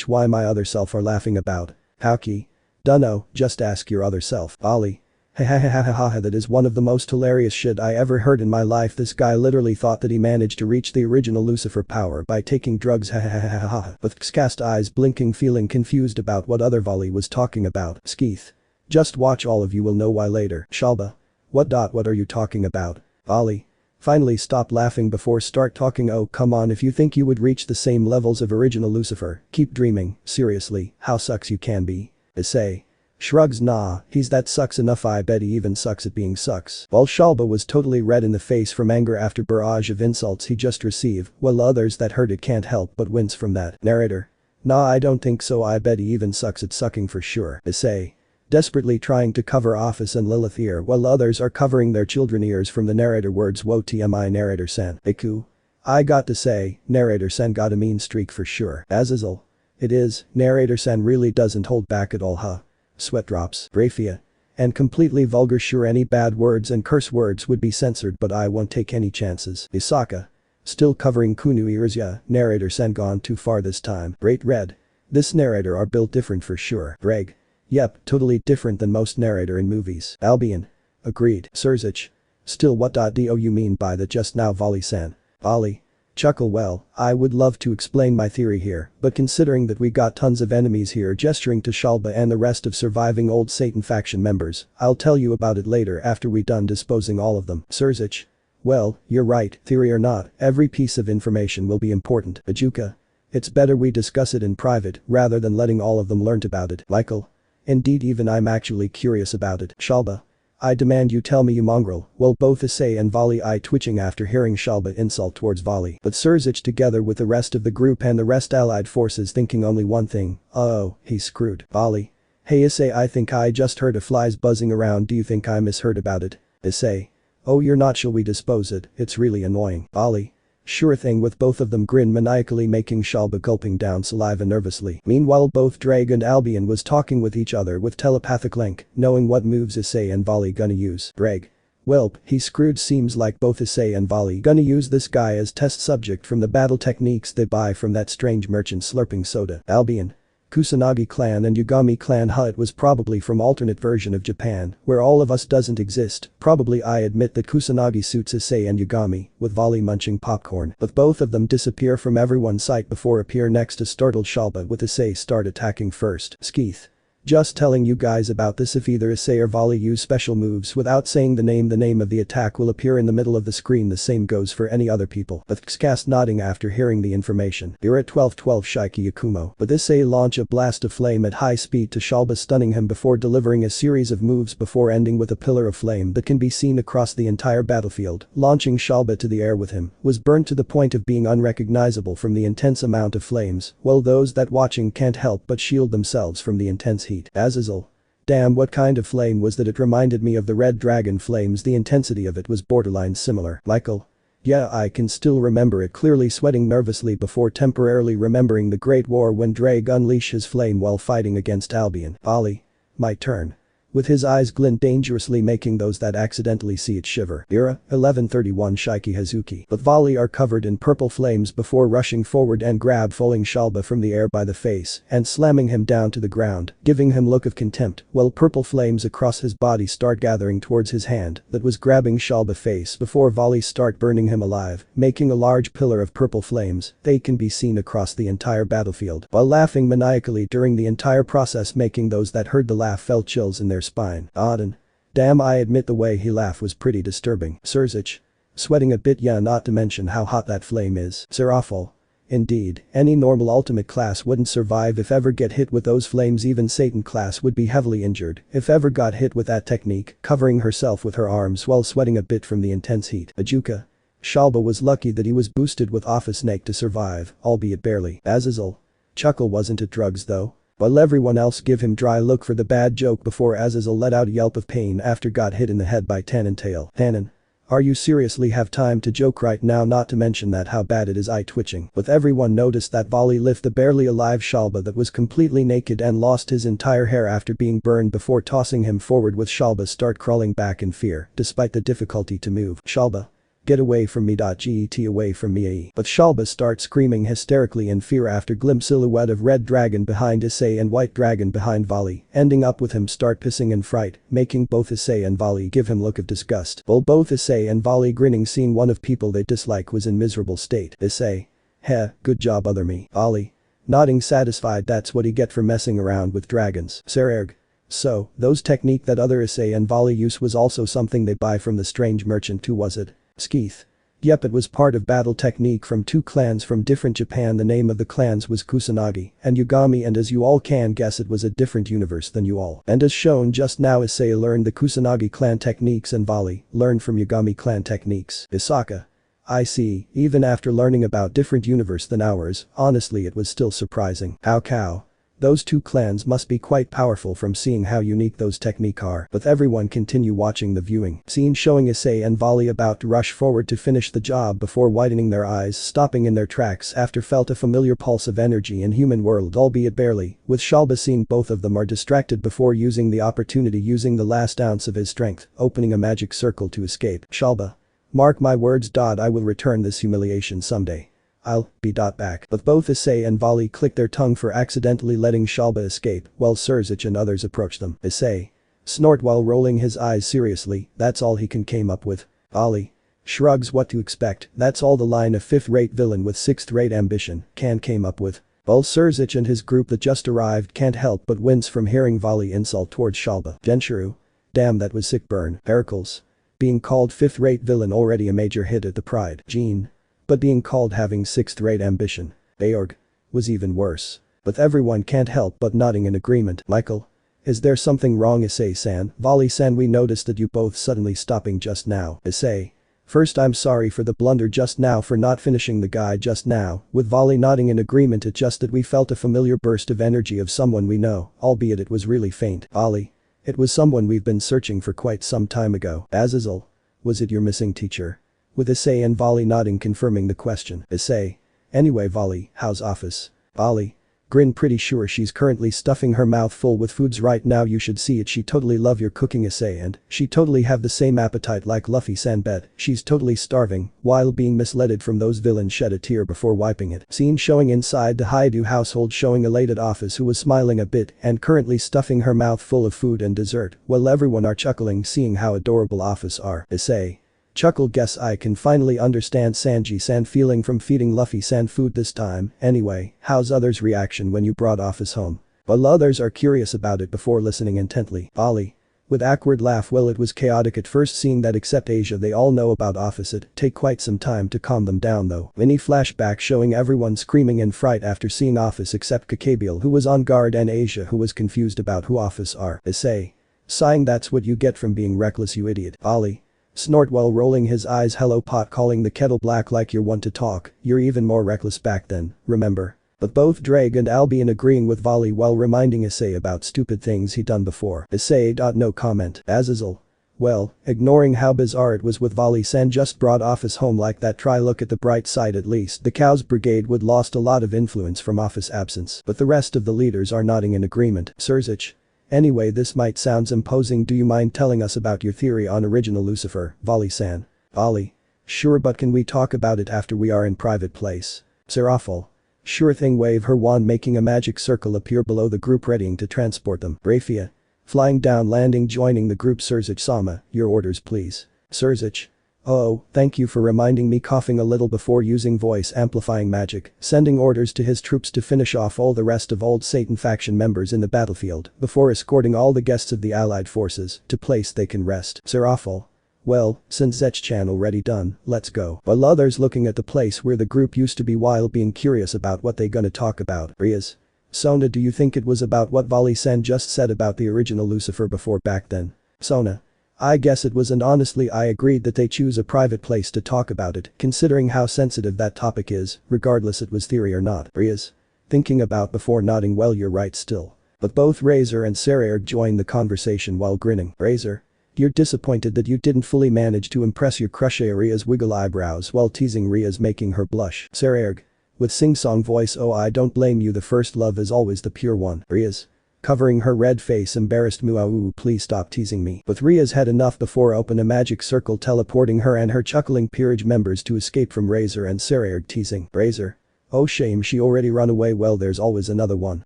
Why my other self are laughing about? Howky. Dunno, just ask your other self. Ali. That is one of the most hilarious shit I ever heard in my life. This guy literally thought that he managed to reach the original Lucifer power by taking drugs. With Xcast eyes blinking, feeling confused about what other Vali was talking about. Skeith. Just watch, all of you will know why later. Shalba. What are you talking about? Vali. Finally stop laughing before start talking. Oh come on, if you think you would reach the same levels of original Lucifer, keep dreaming, seriously, how sucks you can be. Issei. Shrugs. Nah, he's that sucks enough, I bet he even sucks at being sucks. While Shalba was totally red in the face from anger after barrage of insults he just received, while others that heard it can't help but wince from that. Narrator. Nah, I don't think so, I bet he even sucks at sucking for sure. Issei. Desperately trying to cover Ophis and Lilith ear while others are covering their children ears from the narrator words. Whoa TMI narrator sen. Iku. I got to say, narrator sen got a mean streak for sure. Azazel. It is, narrator sen really doesn't hold back at all, huh? Sweat drops. Grayfia. And completely vulgar, sure any bad words and curse words would be censored but I won't take any chances. Yasaka. Still covering Kunu ears. Yeah, narrator sen gone too far this time. Great red. This narrator are built different for sure. Greg. Yep, totally different than most narrator in movies. Albion. Agreed. Sirzech. Still what do you mean by that just now, Vali-san? Vali. Chuckle. Well, I would love to explain my theory here, but considering that we got tons of enemies here, gesturing to Shalba and the rest of surviving old Satan faction members, I'll tell you about it later after we done disposing all of them. Sirzech. Well, you're right, theory or not, every piece of information will be important. Ajuka. It's better we discuss it in private rather than letting all of them learn about it. Michael. Indeed, even I'm actually curious about it. Shalba. I demand you tell me, you mongrel. Well, both Issei and Vali eye twitching after hearing Shalba insult towards Vali. But Sirzech together with the rest of the group and the rest allied forces thinking only one thing. Oh, he's screwed. Vali. Hey Issei, I think I just heard a flies buzzing around, do you think I misheard about it? Issei. Oh, you're not, shall we dispose it, it's really annoying. Vali. Sure thing, with both of them grin maniacally making Shalba gulping down saliva nervously. Meanwhile both Drag and Albion was talking with each other with telepathic link, knowing what moves Issei and Vali gonna use. Drag. Welp, he's screwed, seems like both Issei and Vali gonna use this guy as test subject from the battle techniques they buy from that strange merchant slurping soda. Albion. Kusanagi clan and Yugami clan, huh, it was probably from alternate version of Japan, where all of us doesn't exist, probably. I admit that Kusanagi suits Issei and Yugami, with Vali munching popcorn, but both of them disappear from everyone's sight before appear next to startled Shalba with Issei start attacking first. Skeeth. Just telling you guys about this, if either Issei or Vali use special moves without saying the name of the attack will appear in the middle of the screen. The same goes for any other people. But Xcast nodding after hearing the information. You're at 1212 Shiki Yakumo. But Issei launch a blast of flame at high speed to Shalba, stunning him before delivering a series of moves before ending with a pillar of flame that can be seen across the entire battlefield. Launching Shalba to the air with him was burned to the point of being unrecognizable from the intense amount of flames, while those that watching can't help but shield themselves from the intense heat. Azazel. Damn, what kind of flame was that? It reminded me of the red dragon flames, the intensity of it was borderline similar. Michael. Yeah, I can still remember it clearly, sweating nervously before temporarily remembering the Great War when Drag unleashed his flame while fighting against Albion. Vali. My turn. With his eyes glint dangerously, making those that accidentally see it shiver. Era, 1131 Shiki Hazuki. But Vali are covered in purple flames before rushing forward and grab falling Shalba from the air by the face and slamming him down to the ground, giving him look of contempt, while purple flames across his body start gathering towards his hand that was grabbing Shalba face before Vali start burning him alive, making a large pillar of purple flames. They can be seen across the entire battlefield, while laughing maniacally during the entire process, making those that heard the laugh felt chills in their spine. Odin. Damn, I admit the way he laughed was pretty disturbing. Sirzech. Sweating a bit, yeah, not to mention how hot that flame is. Serafal. Indeed, any normal ultimate class wouldn't survive if ever get hit with those flames. Even Satan class would be heavily injured if ever got hit with that technique, covering herself with her arms while sweating a bit from the intense heat. Ajuka. Shalba was lucky that he was boosted with Ophis snake to survive, albeit barely. Azazel. Chuckle, wasn't it drugs though? While everyone else give him dry look for the bad joke before Azazel let out a yelp of pain after got hit in the head by Tannen tail. Tannen. Are you seriously have time to joke right now? Not to mention that how bad it is eye twitching. But everyone noticed that Vali lift the barely alive Shalba that was completely naked and lost his entire hair after being burned before tossing him forward with Shalba start crawling back in fear despite the difficulty to move. Shalba. Get away from me. Get away from me. But Shalba starts screaming hysterically in fear after glimpse silhouette of red dragon behind Issei and white dragon behind Vali, ending up with him start pissing in fright, making both Issei and Vali give him look of disgust. While both Issei and Vali grinning, seeing one of people they dislike was in miserable state. Issei. Heh, good job other me. Vali. Nodding satisfied, that's what he get for messing around with dragons. Sirzech. So, those technique that other Issei and Vali use was also something they buy from the strange merchant too, was it? Skeeth. Yep, it was part of battle technique from two clans from different Japan. The name of the clans was Kusanagi and Yugami, and as you all can guess it was a different universe than you all. And as shown just now, Issei learned the Kusanagi clan techniques and Vali learned from Yugami clan techniques. Yasaka. I see, even after learning about different universe than ours, honestly it was still surprising. How cow. Those two clans must be quite powerful from seeing how unique those technique are. But everyone continue watching the viewing scene showing Issei and Vali about to rush forward to finish the job before widening their eyes, stopping in their tracks after felt a familiar pulse of energy in human world, albeit barely, with Shalba seeing both of them are distracted before using the opportunity, using the last ounce of his strength, opening a magic circle to escape. Shalba. Mark my words. I will return this humiliation someday. I'll be back. But both Issei and Vali click their tongue for accidentally letting Shalba escape while Sirzech and others approach them. Issei. Snort while rolling his eyes seriously, that's all he can came up with. Vali. Shrugs. What to expect, that's all the line a fifth-rate villain with sixth-rate ambition can came up with. While Sirzech and his group that just arrived can't help but wince from hearing Vali insult towards Shalba. Genshiru. Damn, that was sick burn. Pericles. Being called fifth-rate villain already a major hit at the pride. Jean. But being called having sixth-rate ambition. Aorg. Was even worse. But everyone can't help but nodding in agreement. Michael. Is there something wrong? Issei-san. Vali-san, we noticed that you both suddenly stopping just now. Issei. First, I'm sorry for the blunder just now, for not finishing the guy just now, with Vali nodding in agreement. It's just that we felt a familiar burst of energy of someone we know, albeit it was really faint. Vali. It was someone we've been searching for quite some time ago. Azazel. Was it your missing teacher? With Issei and Vali nodding confirming the question. Issei. Anyway Vali, how's Ophis? Vali. Grin, pretty sure she's currently stuffing her mouth full with foods right now, you should see it, she totally love your cooking Issei, and she totally have the same appetite like Luffy-san, bet she's totally starving while being misled from those villains, shed a tear before wiping it. Scene showing inside the Haidu household showing elated Ophis who was smiling a bit and currently stuffing her mouth full of food and dessert while everyone are chuckling seeing how adorable Ophis are. Issei. Chuckle, guess I can finally understand Sanji-san feeling from feeding Luffy-san food this time. Anyway, how's others' reaction when you brought Ophis home? While others are curious about it before listening intently. Vali. With awkward laugh, well, it was chaotic at first seeing that except Asia they all know about Ophis, it take quite some time to calm them down though. Mini flashback showing everyone screaming in fright after seeing Ophis except Kakabiel who was on guard and Asia who was confused about who Ophis are. Issei. Sighing, that's what you get from being reckless, you idiot. Vali. Snort while rolling his eyes, hello pot, calling the kettle black like you're one to talk, you're even more reckless back then, remember? But both Drake and Albion agreeing with Vali while reminding Issei about stupid things he'd done before. Issei. No comment. Azazel. Well, ignoring how bizarre it was with Vali-san just brought Ophis home like that, try look at the bright side, at least the Cows Brigade would lost a lot of influence from Ophis' absence. But the rest of the leaders are nodding in agreement. Sirzech. Anyway, this might sounds imposing, do you mind telling us about your theory on original Lucifer, Vali-san? Vali. Sure, but can we talk about it after we are in private place? Serafal. Sure thing, wave her wand making a magic circle appear below the group readying to transport them. Grayfia. Flying down, landing, joining the group. Sirzech-sama, your orders please. Sirzech. Oh, thank you for reminding me, coughing a little before using voice amplifying magic, sending orders to his troops to finish off all the rest of Old Satan faction members in the battlefield before escorting all the guests of the allied forces to place they can rest. Serafal. Well, since Zech-chan already done, let's go. While others looking at the place where the group used to be while being curious about what they gonna talk about. Rias. Sona, do you think it was about what Vali-san just said about the original Lucifer before back then? Sona. I guess it was, and honestly I agreed that they choose a private place to talk about it considering how sensitive that topic is, regardless it was theory or not. Rias. Thinking about before nodding, well you're right still. But both Razor and Sererg joined the conversation while grinning. Razor. You're disappointed that you didn't fully manage to impress your crush. Rias wiggle eyebrows while teasing Rias making her blush. Sererg. With sing-song voice, oh I don't blame you, the first love is always the pure one. Rias. Covering her red face, embarrassed, muau, please stop teasing me. But Rias had enough before open a magic circle teleporting her and her chuckling peerage members to escape from Razor and Sererg teasing. Razor. Oh shame, she already run away, well there's always another one.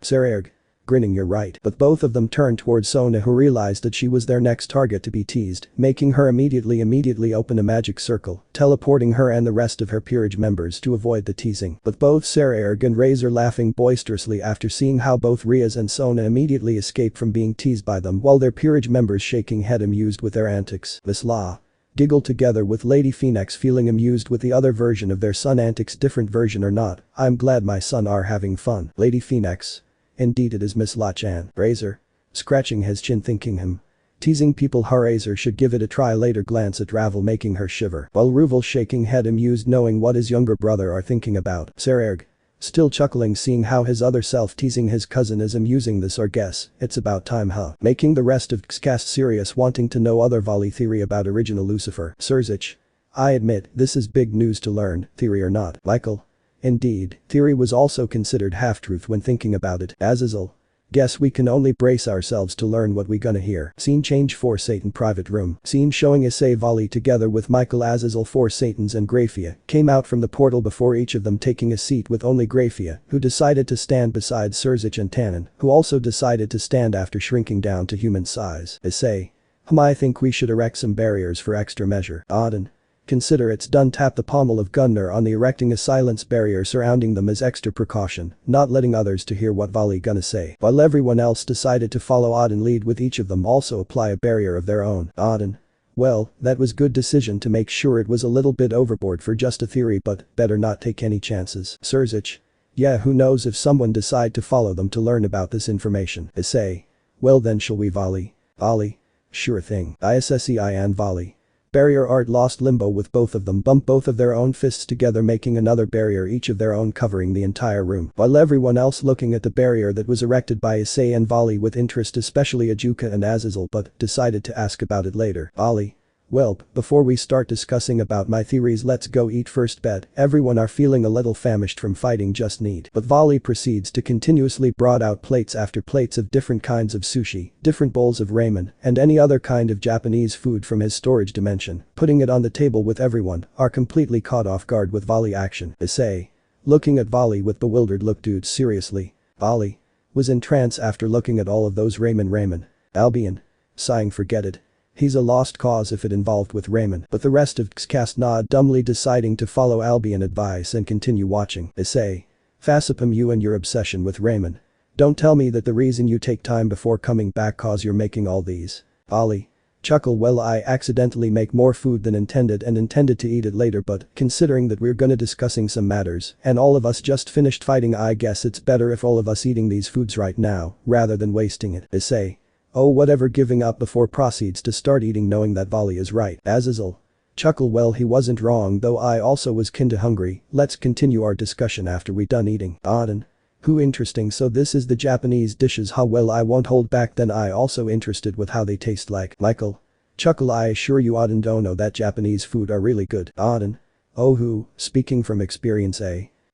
Sererg. Grinning, you're right. But both of them turned towards Sona who realized that she was their next target to be teased, making her immediately open a magic circle, teleporting her and the rest of her peerage members to avoid the teasing. But both Sererg and Razor laughing boisterously after seeing how both Rias and Sona immediately escaped from being teased by them while their peerage members shaking head amused with their antics. This law. Giggle together with Lady Phoenix feeling amused with the other version of their son antics different version or not, I'm glad my son are having fun. Lady Phoenix. Indeed it is Miss La-chan. Razor. Scratching his chin thinking him. Teasing people Razor should give it a try later glance at Ravel making her shiver. While Ravel shaking head amused knowing what his younger brother are thinking about. Sirzech. Still chuckling seeing how his other self teasing his cousin is amusing this or guess, it's about time huh. Making the rest of cast serious wanting to know other Vali theory about original Lucifer. Sirzech. I admit, this is big news to learn, theory or not. Michael. Indeed, theory was also considered half-truth when thinking about it. Azazel. Guess we can only brace ourselves to learn what we gonna hear. Scene change for Satan private room. Scene showing Issei Vali together with Michael Azazel for Satans and Grayfia came out from the portal before each of them taking a seat with only Grayfia, who decided to stand beside Sirzech and Tannen, who also decided to stand after shrinking down to human size. Issei. I think we should erect some barriers for extra measure. Odin. Consider it's done tap the pommel of Gunnar on the erecting a silence barrier surrounding them as extra precaution, not letting others to hear what Vali gonna say. While everyone else decided to follow Odin lead with each of them also apply a barrier of their own. Odin. Well, that was good decision to make sure it was a little bit overboard for just a theory but better not take any chances. Sirzech. Yeah who knows if someone decide to follow them to learn about this information. Issei. Well then shall we Vali? Vali. Sure thing. Issei and Vali. Barrier art lost limbo with both of them bump both of their own fists together making another barrier each of their own covering the entire room while everyone else looking at the barrier that was erected by Issei and Vali with interest especially Ajuka and Azazel but decided to ask about it later. Vali. Well, before we start discussing about my theories let's go eat first bet, everyone are feeling a little famished from fighting just need. But Vali proceeds to continuously brought out plates after plates of different kinds of sushi, different bowls of ramen, and any other kind of Japanese food from his storage dimension, putting it on the table with everyone, are completely caught off guard with Vali action. Issei. Looking at Vali with bewildered look dude seriously. Vali. Was in trance after looking at all of those ramen. Albion. Sighing forget it. He's a lost cause if it involved with Raymond but the rest of cast nod dumbly deciding to follow Albion advice and continue watching. Issei. Fassipum you and your obsession with Raymond. Don't tell me that the reason you take time before coming back cause you're making all these. Vali. Chuckle well I accidentally make more food than intended and intended to eat it later but considering that we're gonna discussing some matters and all of us just finished fighting I guess it's better if all of us eating these foods right now rather than wasting it. Issei. Oh whatever giving up before proceeds to start eating knowing that Vali is right. Azazel. Chuckle well he wasn't wrong though I also was kinda hungry, let's continue our discussion after we done eating. Odin. Who interesting so this is the Japanese dishes how well I won't hold back then I also interested with how they taste like. Michael. Chuckle I assure you Odin don't know that Japanese food are really good. Odin. Oh who, speaking from experience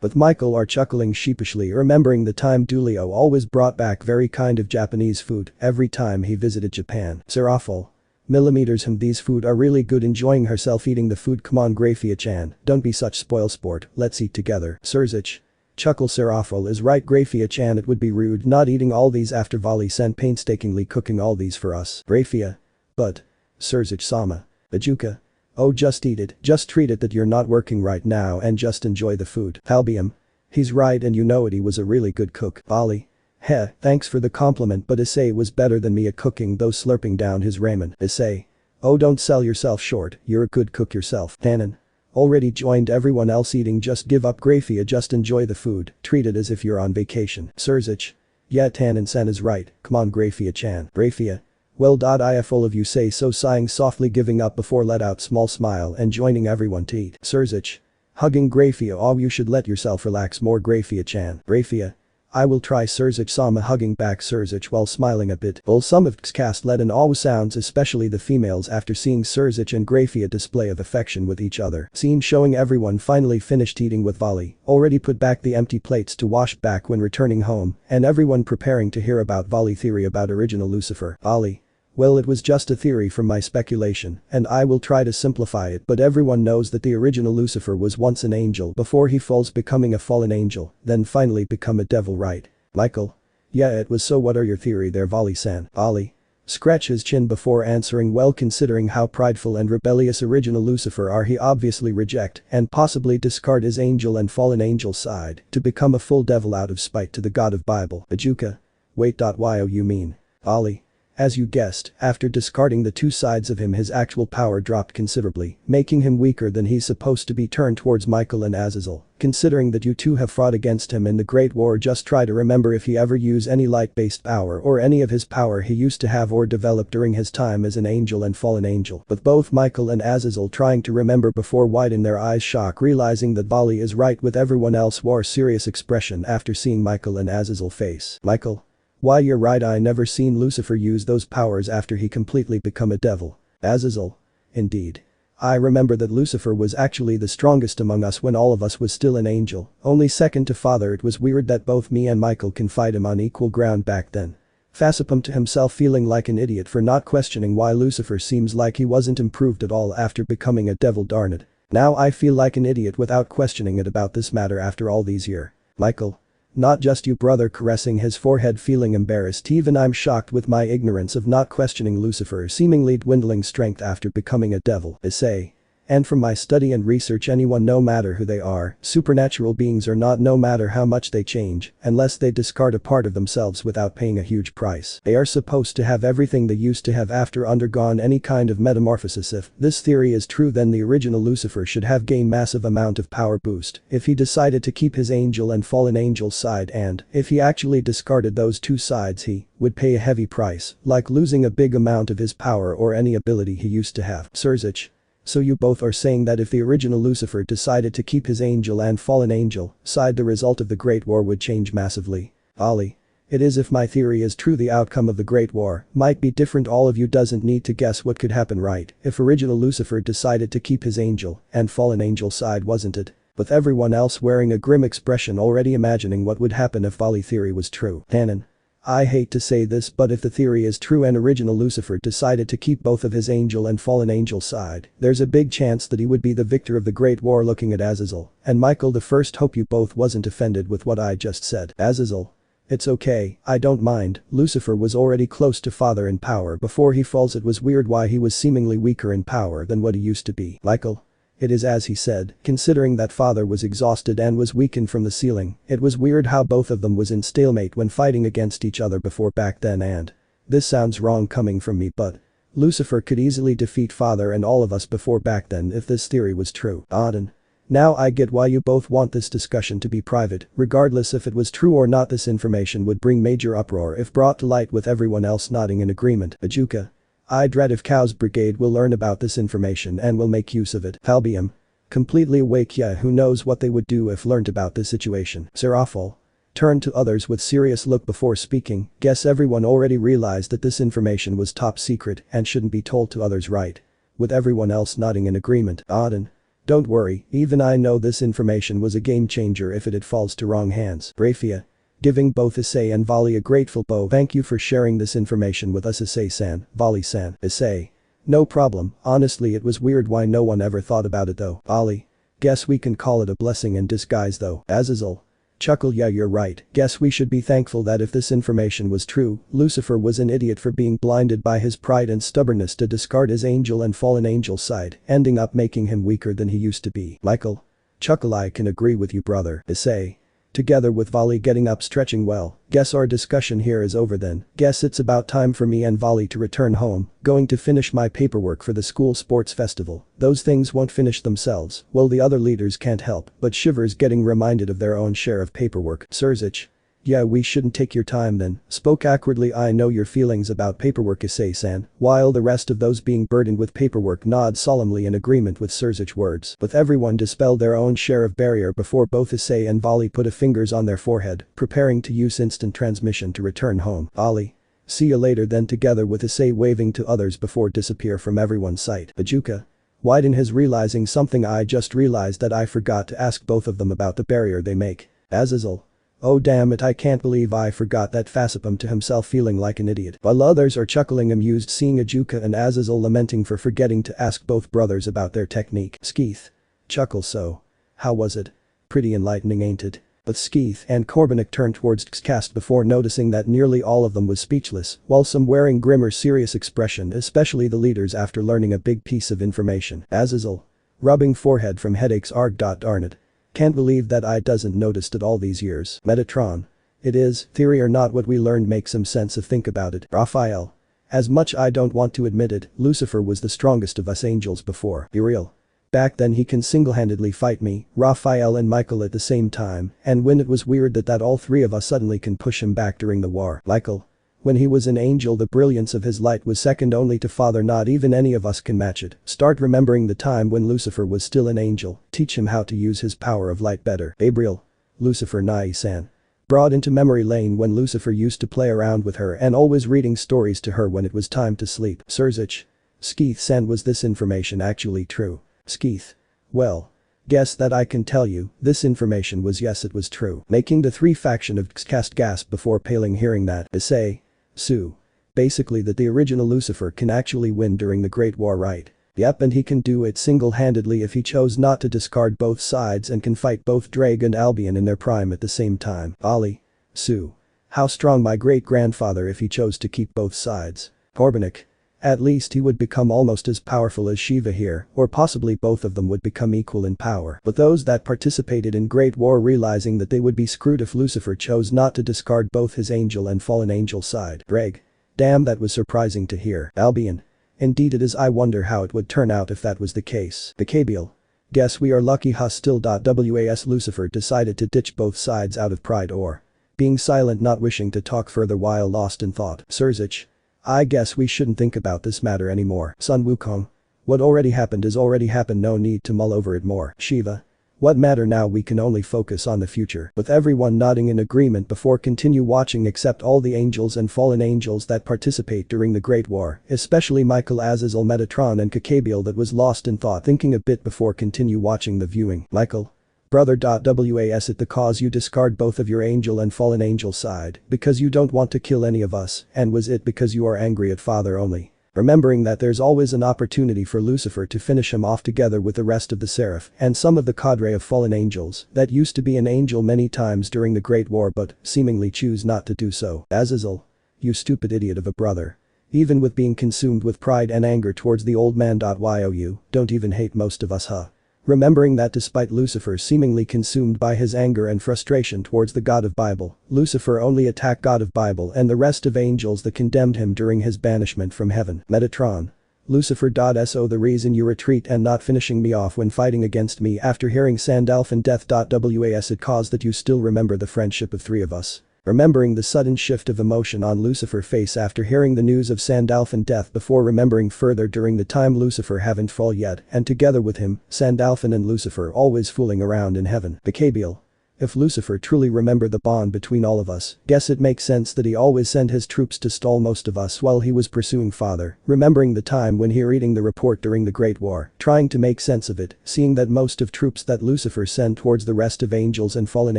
But Michael are chuckling sheepishly remembering the time Dulio always brought back very kind of Japanese food every time he visited Japan. Serafal. Millimeters him these food are really good enjoying herself eating the food come on Grayfia-chan, don't be such spoil sport, let's eat together. Sirzech. Chuckle Serafal is right Grayfia-chan it would be rude not eating all these after Vali sent painstakingly cooking all these for us. Grayfia. But. Sirzech-sama. Ajuka. Oh just eat it, just treat it that you're not working right now and just enjoy the food. Albium. He's right and you know it he was a really good cook. Vali. Heh, thanks for the compliment but Issei was better than me at cooking though slurping down his ramen. Issei. Oh don't sell yourself short, you're a good cook yourself. Tannen. Already joined everyone else eating just give up Grayfia just enjoy the food, treat it as if you're on vacation. Sirzech. Yeah Tannen-san is right, come on Grayfia-chan. Grayfia. Well if all of you say so sighing softly giving up before let out small smile and joining everyone to eat. Sirzech. Hugging Grayfia oh you should let yourself relax more Grayfia-chan. Grayfia. I will try Sirzech-sama hugging back Sirzech while smiling a bit. While some of cast let in all sounds especially the females after seeing Sirzech and Grayfia display of affection with each other. Scene showing everyone finally finished eating with Vali, already put back the empty plates to wash back when returning home and everyone preparing to hear about Vali theory about original Lucifer. Vali. Well it was just a theory from my speculation and I will try to simplify it but everyone knows that the original Lucifer was once an angel before he falls becoming a fallen angel, then finally become a devil right? Michael. Yeah it was so what are your theory there Vali-san? Vali. Scratch his chin before answering well considering how prideful and rebellious original Lucifer are he obviously reject and possibly discard his angel and fallen angel side to become a full devil out of spite to the god of Bible. Ajuka. Wait. Yo you mean? Vali. As you guessed, after discarding the two sides of him his actual power dropped considerably, making him weaker than he's supposed to be. Turned towards Michael and Azazel. Considering that you two have fought against him in the Great War, just try to remember if he ever used any light-based power or any of his power he used to have or developed during his time as an angel and fallen angel. With both Michael and Azazel trying to remember before widen their eyes shock realizing that Vali is right with everyone else wore serious expression after seeing Michael and Azazel face. Michael? Why you're right, I never seen Lucifer use those powers after he completely become a devil. Azazel? Indeed. I remember that Lucifer was actually the strongest among us when all of us was still an angel, only second to father. It was weird that both me and Michael can fight him on equal ground back then. Fassipum to himself feeling like an idiot for not questioning why Lucifer seems like he wasn't improved at all after becoming a devil. Darn it. Now I feel like an idiot without questioning it about this matter after all these years. Michael? Not just you, brother, caressing his forehead feeling embarrassed. Even I'm shocked with my ignorance of not questioning Lucifer seemingly dwindling strength after becoming a devil. Issei. And from my study and research, anyone, no matter who they are, supernatural beings or not, no matter how much they change, unless they discard a part of themselves without paying a huge price, they are supposed to have everything they used to have after undergone any kind of metamorphosis. If this theory is true, then the original Lucifer should have gained massive amount of power boost if he decided to keep his angel and fallen angel side, and if he actually discarded those two sides he would pay a heavy price, like losing a big amount of his power or any ability he used to have. Sirzech. So you both are saying that if the original Lucifer decided to keep his angel and fallen angel side, the result of the Great War would change massively. Vali. It is. If my theory is true, the outcome of the Great War might be different. All of you doesn't need to guess what could happen, right? If original Lucifer decided to keep his angel and fallen angel side, wasn't it? With everyone else wearing a grim expression, already imagining what would happen if Vali theory was true. Tannen. I hate to say this, but if the theory is true and original Lucifer decided to keep both of his angel and fallen angel side, there's a big chance that he would be the victor of the Great War. Looking at Azazel and Michael the first, hope you both wasn't offended with what I just said. Azazel. It's okay, I don't mind. Lucifer was already close to father in power before he falls. It was weird why he was seemingly weaker in power than what he used to be. Michael. It is as he said, considering that father was exhausted and was weakened from the ceiling, it was weird how both of them was in stalemate when fighting against each other before back then. And this sounds wrong coming from me, but Lucifer could easily defeat father and all of us before back then if this theory was true. Odin. Now I get why you both want this discussion to be private. Regardless if it was true or not, this information would bring major uproar if brought to light, with everyone else nodding in agreement. Ajuka. I dread if Cow's brigade will learn about this information and will make use of it. Falbium. Completely awake. Yeah, who knows what they would do if learnt about this situation. Serafal. Turned to others with serious look before speaking. Guess everyone already realized that this information was top secret and shouldn't be told to others, right? With everyone else nodding in agreement. Odin. Don't worry, even I know this information was a game changer if it falls to wrong hands. Grayfia. Giving both Issei and Vali a grateful bow. Thank you for sharing this information with us, Issei-san, Vali-san. Issei. No problem, honestly it was weird why no one ever thought about it though. Vali. Guess we can call it a blessing in disguise though. Azazel. Chuckle. Yeah, you're right. Guess we should be thankful that if this information was true, Lucifer was an idiot for being blinded by his pride and stubbornness to discard his angel and fallen angel side, ending up making him weaker than he used to be. Michael. Chuckle. I can agree with you, brother. Issei. Together with Vali getting up, stretching. Well, guess our discussion here is over then. Guess it's about time for me and Vali to return home. Going to finish my paperwork for the school sports festival. Those things won't finish themselves. Well, the other leaders can't help but shivers getting reminded of their own share of paperwork. Sirzech. Yeah, we shouldn't take your time then. Spoke awkwardly. I know your feelings about paperwork, Issei-san, while the rest of those being burdened with paperwork nod solemnly in agreement with Sirzech's words. But everyone dispelled their own share of barrier before both Issei and Vali put a fingers on their forehead, preparing to use instant transmission to return home. Vali. See you later then, together with Issei waving to others before disappear from everyone's sight. Ajuka. Widen his realizing something. I just realized that I forgot to ask both of them about the barrier they make. Azazel. Oh damn it, I can't believe I forgot that. Fassipum to himself feeling like an idiot. While others are chuckling amused seeing Ajuka and Azazel lamenting for forgetting to ask both brothers about their technique. Skeeth. Chuckle. So. How was it? Pretty enlightening, ain't it? But Skeeth and Corbenik turned towards Xcast before noticing that nearly all of them was speechless, while some wearing grimmer serious expression, especially the leaders after learning a big piece of information. Azazel. Rubbing forehead from headaches. Arg. Darn it. Can't believe that I doesn't noticed it all these years. Metatron. It is, theory or not, what we learned makes some sense if think about it. Raphael. As much I don't want to admit it, Lucifer was the strongest of us angels before. Be real. Back then he can single-handedly fight me, Raphael and Michael at the same time, and when it was weird that all three of us suddenly can push him back during the war. Michael. When he was an angel, the brilliance of his light was second only to Father, not even any of us can match it. Start remembering the time when Lucifer was still an angel, teach him how to use his power of light better. Gabriel. Lucifer Nai-san. Brought into memory lane when Lucifer used to play around with her and always reading stories to her when it was time to sleep. Sirzech. Skeeth-san, was this information actually true? Skeeth. Well. Guess that I can tell you, this information was yes, it was true. Making the three faction of cast gasp before paling hearing that. Issei. Sue. Basically that the original Lucifer can actually win during the Great War, right? Yep, and he can do it single-handedly if he chose not to discard both sides and can fight both Drake and Albion in their prime at the same time. Ollie. Sue. How strong my great-grandfather if he chose to keep both sides. Corbenik. At least he would become almost as powerful as Shiva here, or possibly both of them would become equal in power. But those that participated in Great War realizing that they would be screwed if Lucifer chose not to discard both his angel and fallen angel side. Drake. Damn, that was surprising to hear. Albion. Indeed it is. I wonder how it would turn out if that was the case. Bacabiel. Guess we are lucky still. Was Lucifer decided to ditch both sides out of pride or being silent, not wishing to talk further while lost in thought. Sirzech. I guess we shouldn't think about this matter anymore. Sun Wukong. What already happened is already happened, no need to mull over it more. Shiva. What matter now, we can only focus on the future. With everyone nodding in agreement before continue watching except all the angels and fallen angels that participate during the Great War, especially Michael, Azazel, Metatron and Kakabiel that was lost in thought thinking a bit before continue watching the viewing. Michael. Brother. Was it the cause you discard both of your angel and fallen angel side because you don't want to kill any of us, and was it because you are angry at Father only? Remembering that there's always an opportunity for Lucifer to finish him off together with the rest of the Seraph and some of the cadre of fallen angels that used to be an angel many times during the Great War but seemingly choose not to do so. Azazel. You stupid idiot of a brother. Even with being consumed with pride and anger towards the old man. You don't even hate most of us, huh? Remembering that despite Lucifer seemingly consumed by his anger and frustration towards the God of Bible, Lucifer only attacked God of Bible and the rest of angels that condemned him during his banishment from heaven. Metatron. Lucifer. So the reason you retreat and not finishing me off when fighting against me after hearing Sandalphon death. Was it cause that you still remember the friendship of three of us? Remembering the sudden shift of emotion on Lucifer's face after hearing the news of Sandalphon death before remembering further during the time Lucifer haven't fall yet and together with him, Sandalphon and Lucifer always fooling around in heaven. Bacabiel. If Lucifer truly remembered the bond between all of us, guess it makes sense that he always sent his troops to stall most of us while he was pursuing Father, remembering the time when he reading the report during the Great War, trying to make sense of it, seeing that most of troops that Lucifer sent towards the rest of angels and fallen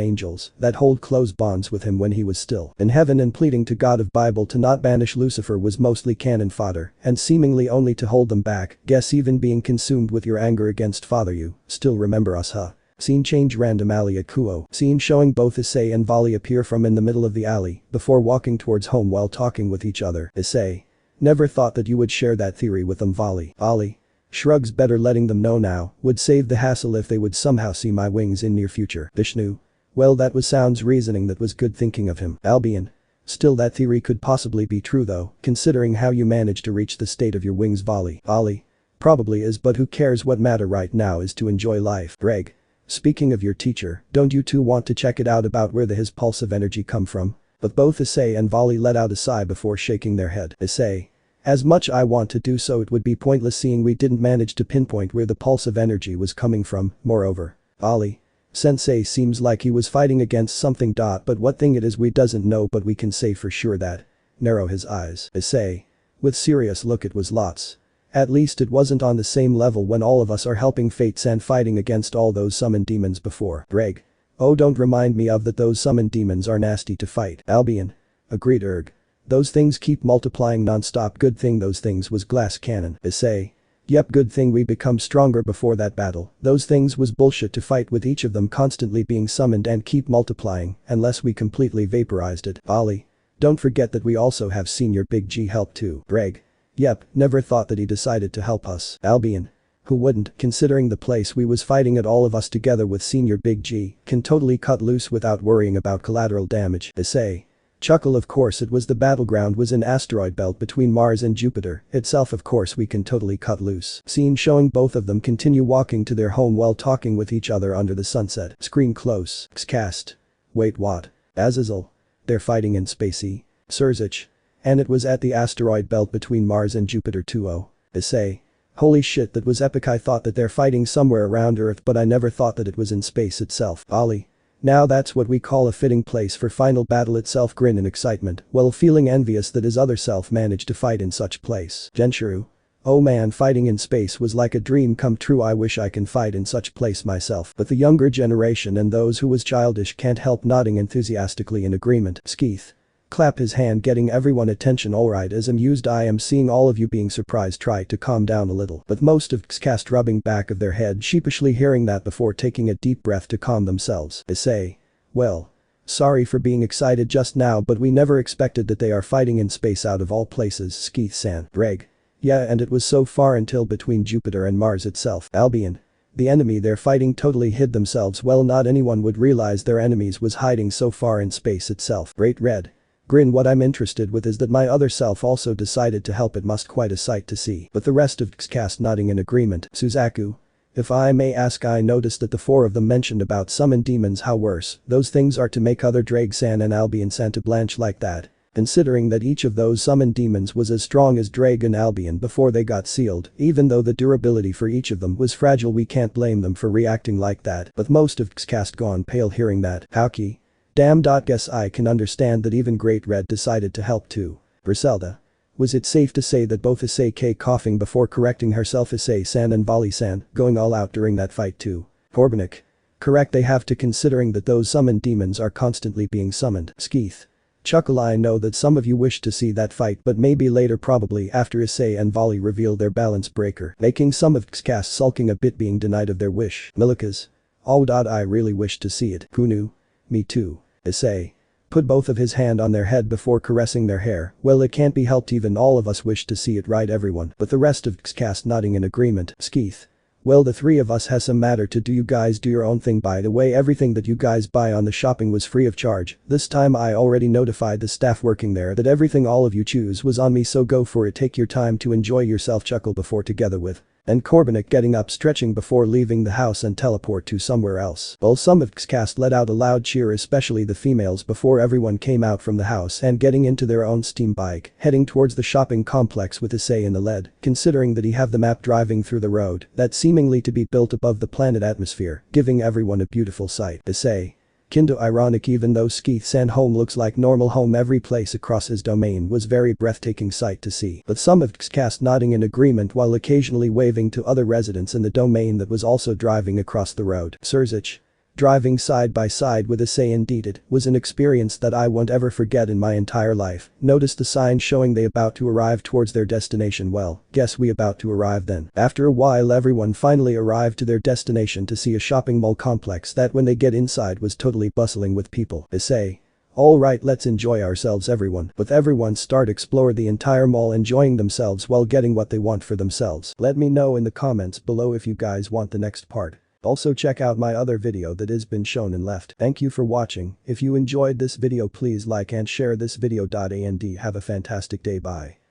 angels that hold close bonds with him when he was still in heaven and pleading to God of Bible to not banish Lucifer was mostly cannon fodder and seemingly only to hold them back. Guess even being consumed with your anger against Father you still remember us, huh? Scene change. Random alley at Kuo. Scene showing both Issei and Vali appear from in the middle of the alley before walking towards home while talking with each other. Issei. Never thought that you would share that theory with them, Vali. Ollie. Shrugs. Better letting them know now, would save the hassle if they would somehow see my wings in near future. Vishnu. Well, that was sounds reasoning that was good thinking of him. Albion. Still, that theory could possibly be true though, considering how you managed to reach the state of your wings, Vali. Ollie. Probably is, but who cares, what matter right now is to enjoy life. Greg. Speaking of your teacher, don't you two want to check it out about where his pulse of energy come from? But both Issei and Vali let out a sigh before shaking their head. Issei. As much I want to do so, it would be pointless seeing we didn't manage to pinpoint where the pulse of energy was coming from. Moreover. Vali. Sensei seems like he was fighting against something. But what thing it is we doesn't know, but we can say for sure that. Narrow his eyes. Issei. With serious look. It was lots. At least it wasn't on the same level when all of us are helping fates and fighting against all those summoned demons before. Greg. Oh, don't remind me of that, those summoned demons are nasty to fight. Albion. Agreed. Those things keep multiplying non-stop. Good thing those things was glass cannon. Issei. Yep, good thing we become stronger before that battle. Those things was bullshit to fight with each of them constantly being summoned and keep multiplying unless we completely vaporized it. Ollie. Don't forget that we also have Senior Big G help too. Greg. Yep, never thought that he decided to help us. Albion. Who wouldn't, considering the place we was fighting at, all of us together with Senior Big G can totally cut loose without worrying about collateral damage. Issei. Chuckle of course it was the battleground was in asteroid belt between Mars and Jupiter, itself of course we can totally cut loose. Scene showing both of them continue walking to their home while talking with each other under the sunset. Screen close. Xcast. Wait what? Azazel. They're fighting in spacey. Sirzech. And it was at the asteroid belt between Mars and Jupiter too. Oh. Issei. Holy shit, that was epic. I thought that they're fighting somewhere around Earth but I never thought that it was in space itself. Ali. Now that's what we call a fitting place for final battle itself. Grin in excitement while feeling envious that his other self managed to fight in such place. Genshiru. Oh man, fighting in space was like a dream come true. I wish I can fight in such place myself. But the younger generation and those who was childish can't help nodding enthusiastically in agreement. Skeeth. Clap his hand getting everyone attention. Alright, as amused I am seeing all of you being surprised, try to calm down a little. But most of Xcast rubbing back of their head sheepishly hearing that before taking a deep breath to calm themselves. Issei. Well. Sorry for being excited just now but we never expected that they are fighting in space out of all places. Skeeth-san. Greg. Yeah, and it was so far until between Jupiter and Mars itself. Albion. The enemy they're fighting totally hid themselves. Well, not anyone would realize their enemies was hiding so far in space itself. Great Red. Grin. What I'm interested with is that my other self also decided to help. It must quite a sight to see. But the rest of Xcast nodding in agreement. Suzaku. If I may ask, I noticed that the four of them mentioned about summon demons. How worse those things are to make other Drag-san and Albion-san to blanch like that. Considering that each of those summoned demons was as strong as Drag and Albion before they got sealed, even though the durability for each of them was fragile, we can't blame them for reacting like that. But most of Xcast gone pale hearing that. Howky. Damn. Guess I can understand that even Great Red decided to help too. Griselda. Was it safe to say that both Issei coughing before correcting herself, Issei-san and Vali-san going all out during that fight too? Corbenik. Correct, they have to, considering that those summoned demons are constantly being summoned. Skeeth. Chuckle. I know that some of you wish to see that fight but maybe later, probably after Issei and Vali reveal their balance breaker, making some of Xcast sulking a bit, being denied of their wish. Milikas. Oh. I really wish to see it. Kunu. Me too. Issei. Put both of his hand on their head before caressing their hair. Well, it can't be helped, even all of us wish to see it, right everyone? But the rest of Xcast nodding in agreement. Skeeth. Well, the three of us has some matter to do. You guys do your own thing. By the way, everything that you guys buy on the shopping was free of charge. This time I already notified the staff working there that everything all of you choose was on me, so go for it, take your time to enjoy yourself. Chuckle before together with. And Corbenik getting up, stretching before leaving the house and teleport to somewhere else. While some of Xcast let out a loud cheer, especially the females, before everyone came out from the house and getting into their own steam bike, heading towards the shopping complex with Issei in the lead, considering that he have the map driving through the road that seemingly to be built above the planet atmosphere, giving everyone a beautiful sight. Issei. Kinda ironic, even though Skeeth-san home looks like normal home, every place across his domain was very breathtaking sight to see. But some of Xcast nodding in agreement while occasionally waving to other residents in the domain that was also driving across the road. Sirzech. Driving side by side with Issei, indeed it was an experience that I won't ever forget in my entire life. Noticed the sign showing they about to arrive towards their destination. Well, guess we about to arrive then. After a while everyone finally arrived to their destination to see a shopping mall complex that when they get inside was totally bustling with people. Issei. Alright, let's enjoy ourselves everyone. With everyone start explore the entire mall, enjoying themselves while getting what they want for themselves. Let me know in the comments below if you guys want the next part. Also check out my other video that has been shown and left. Thank you for watching. If you enjoyed this video, please like and share this video. And have a fantastic day. Bye.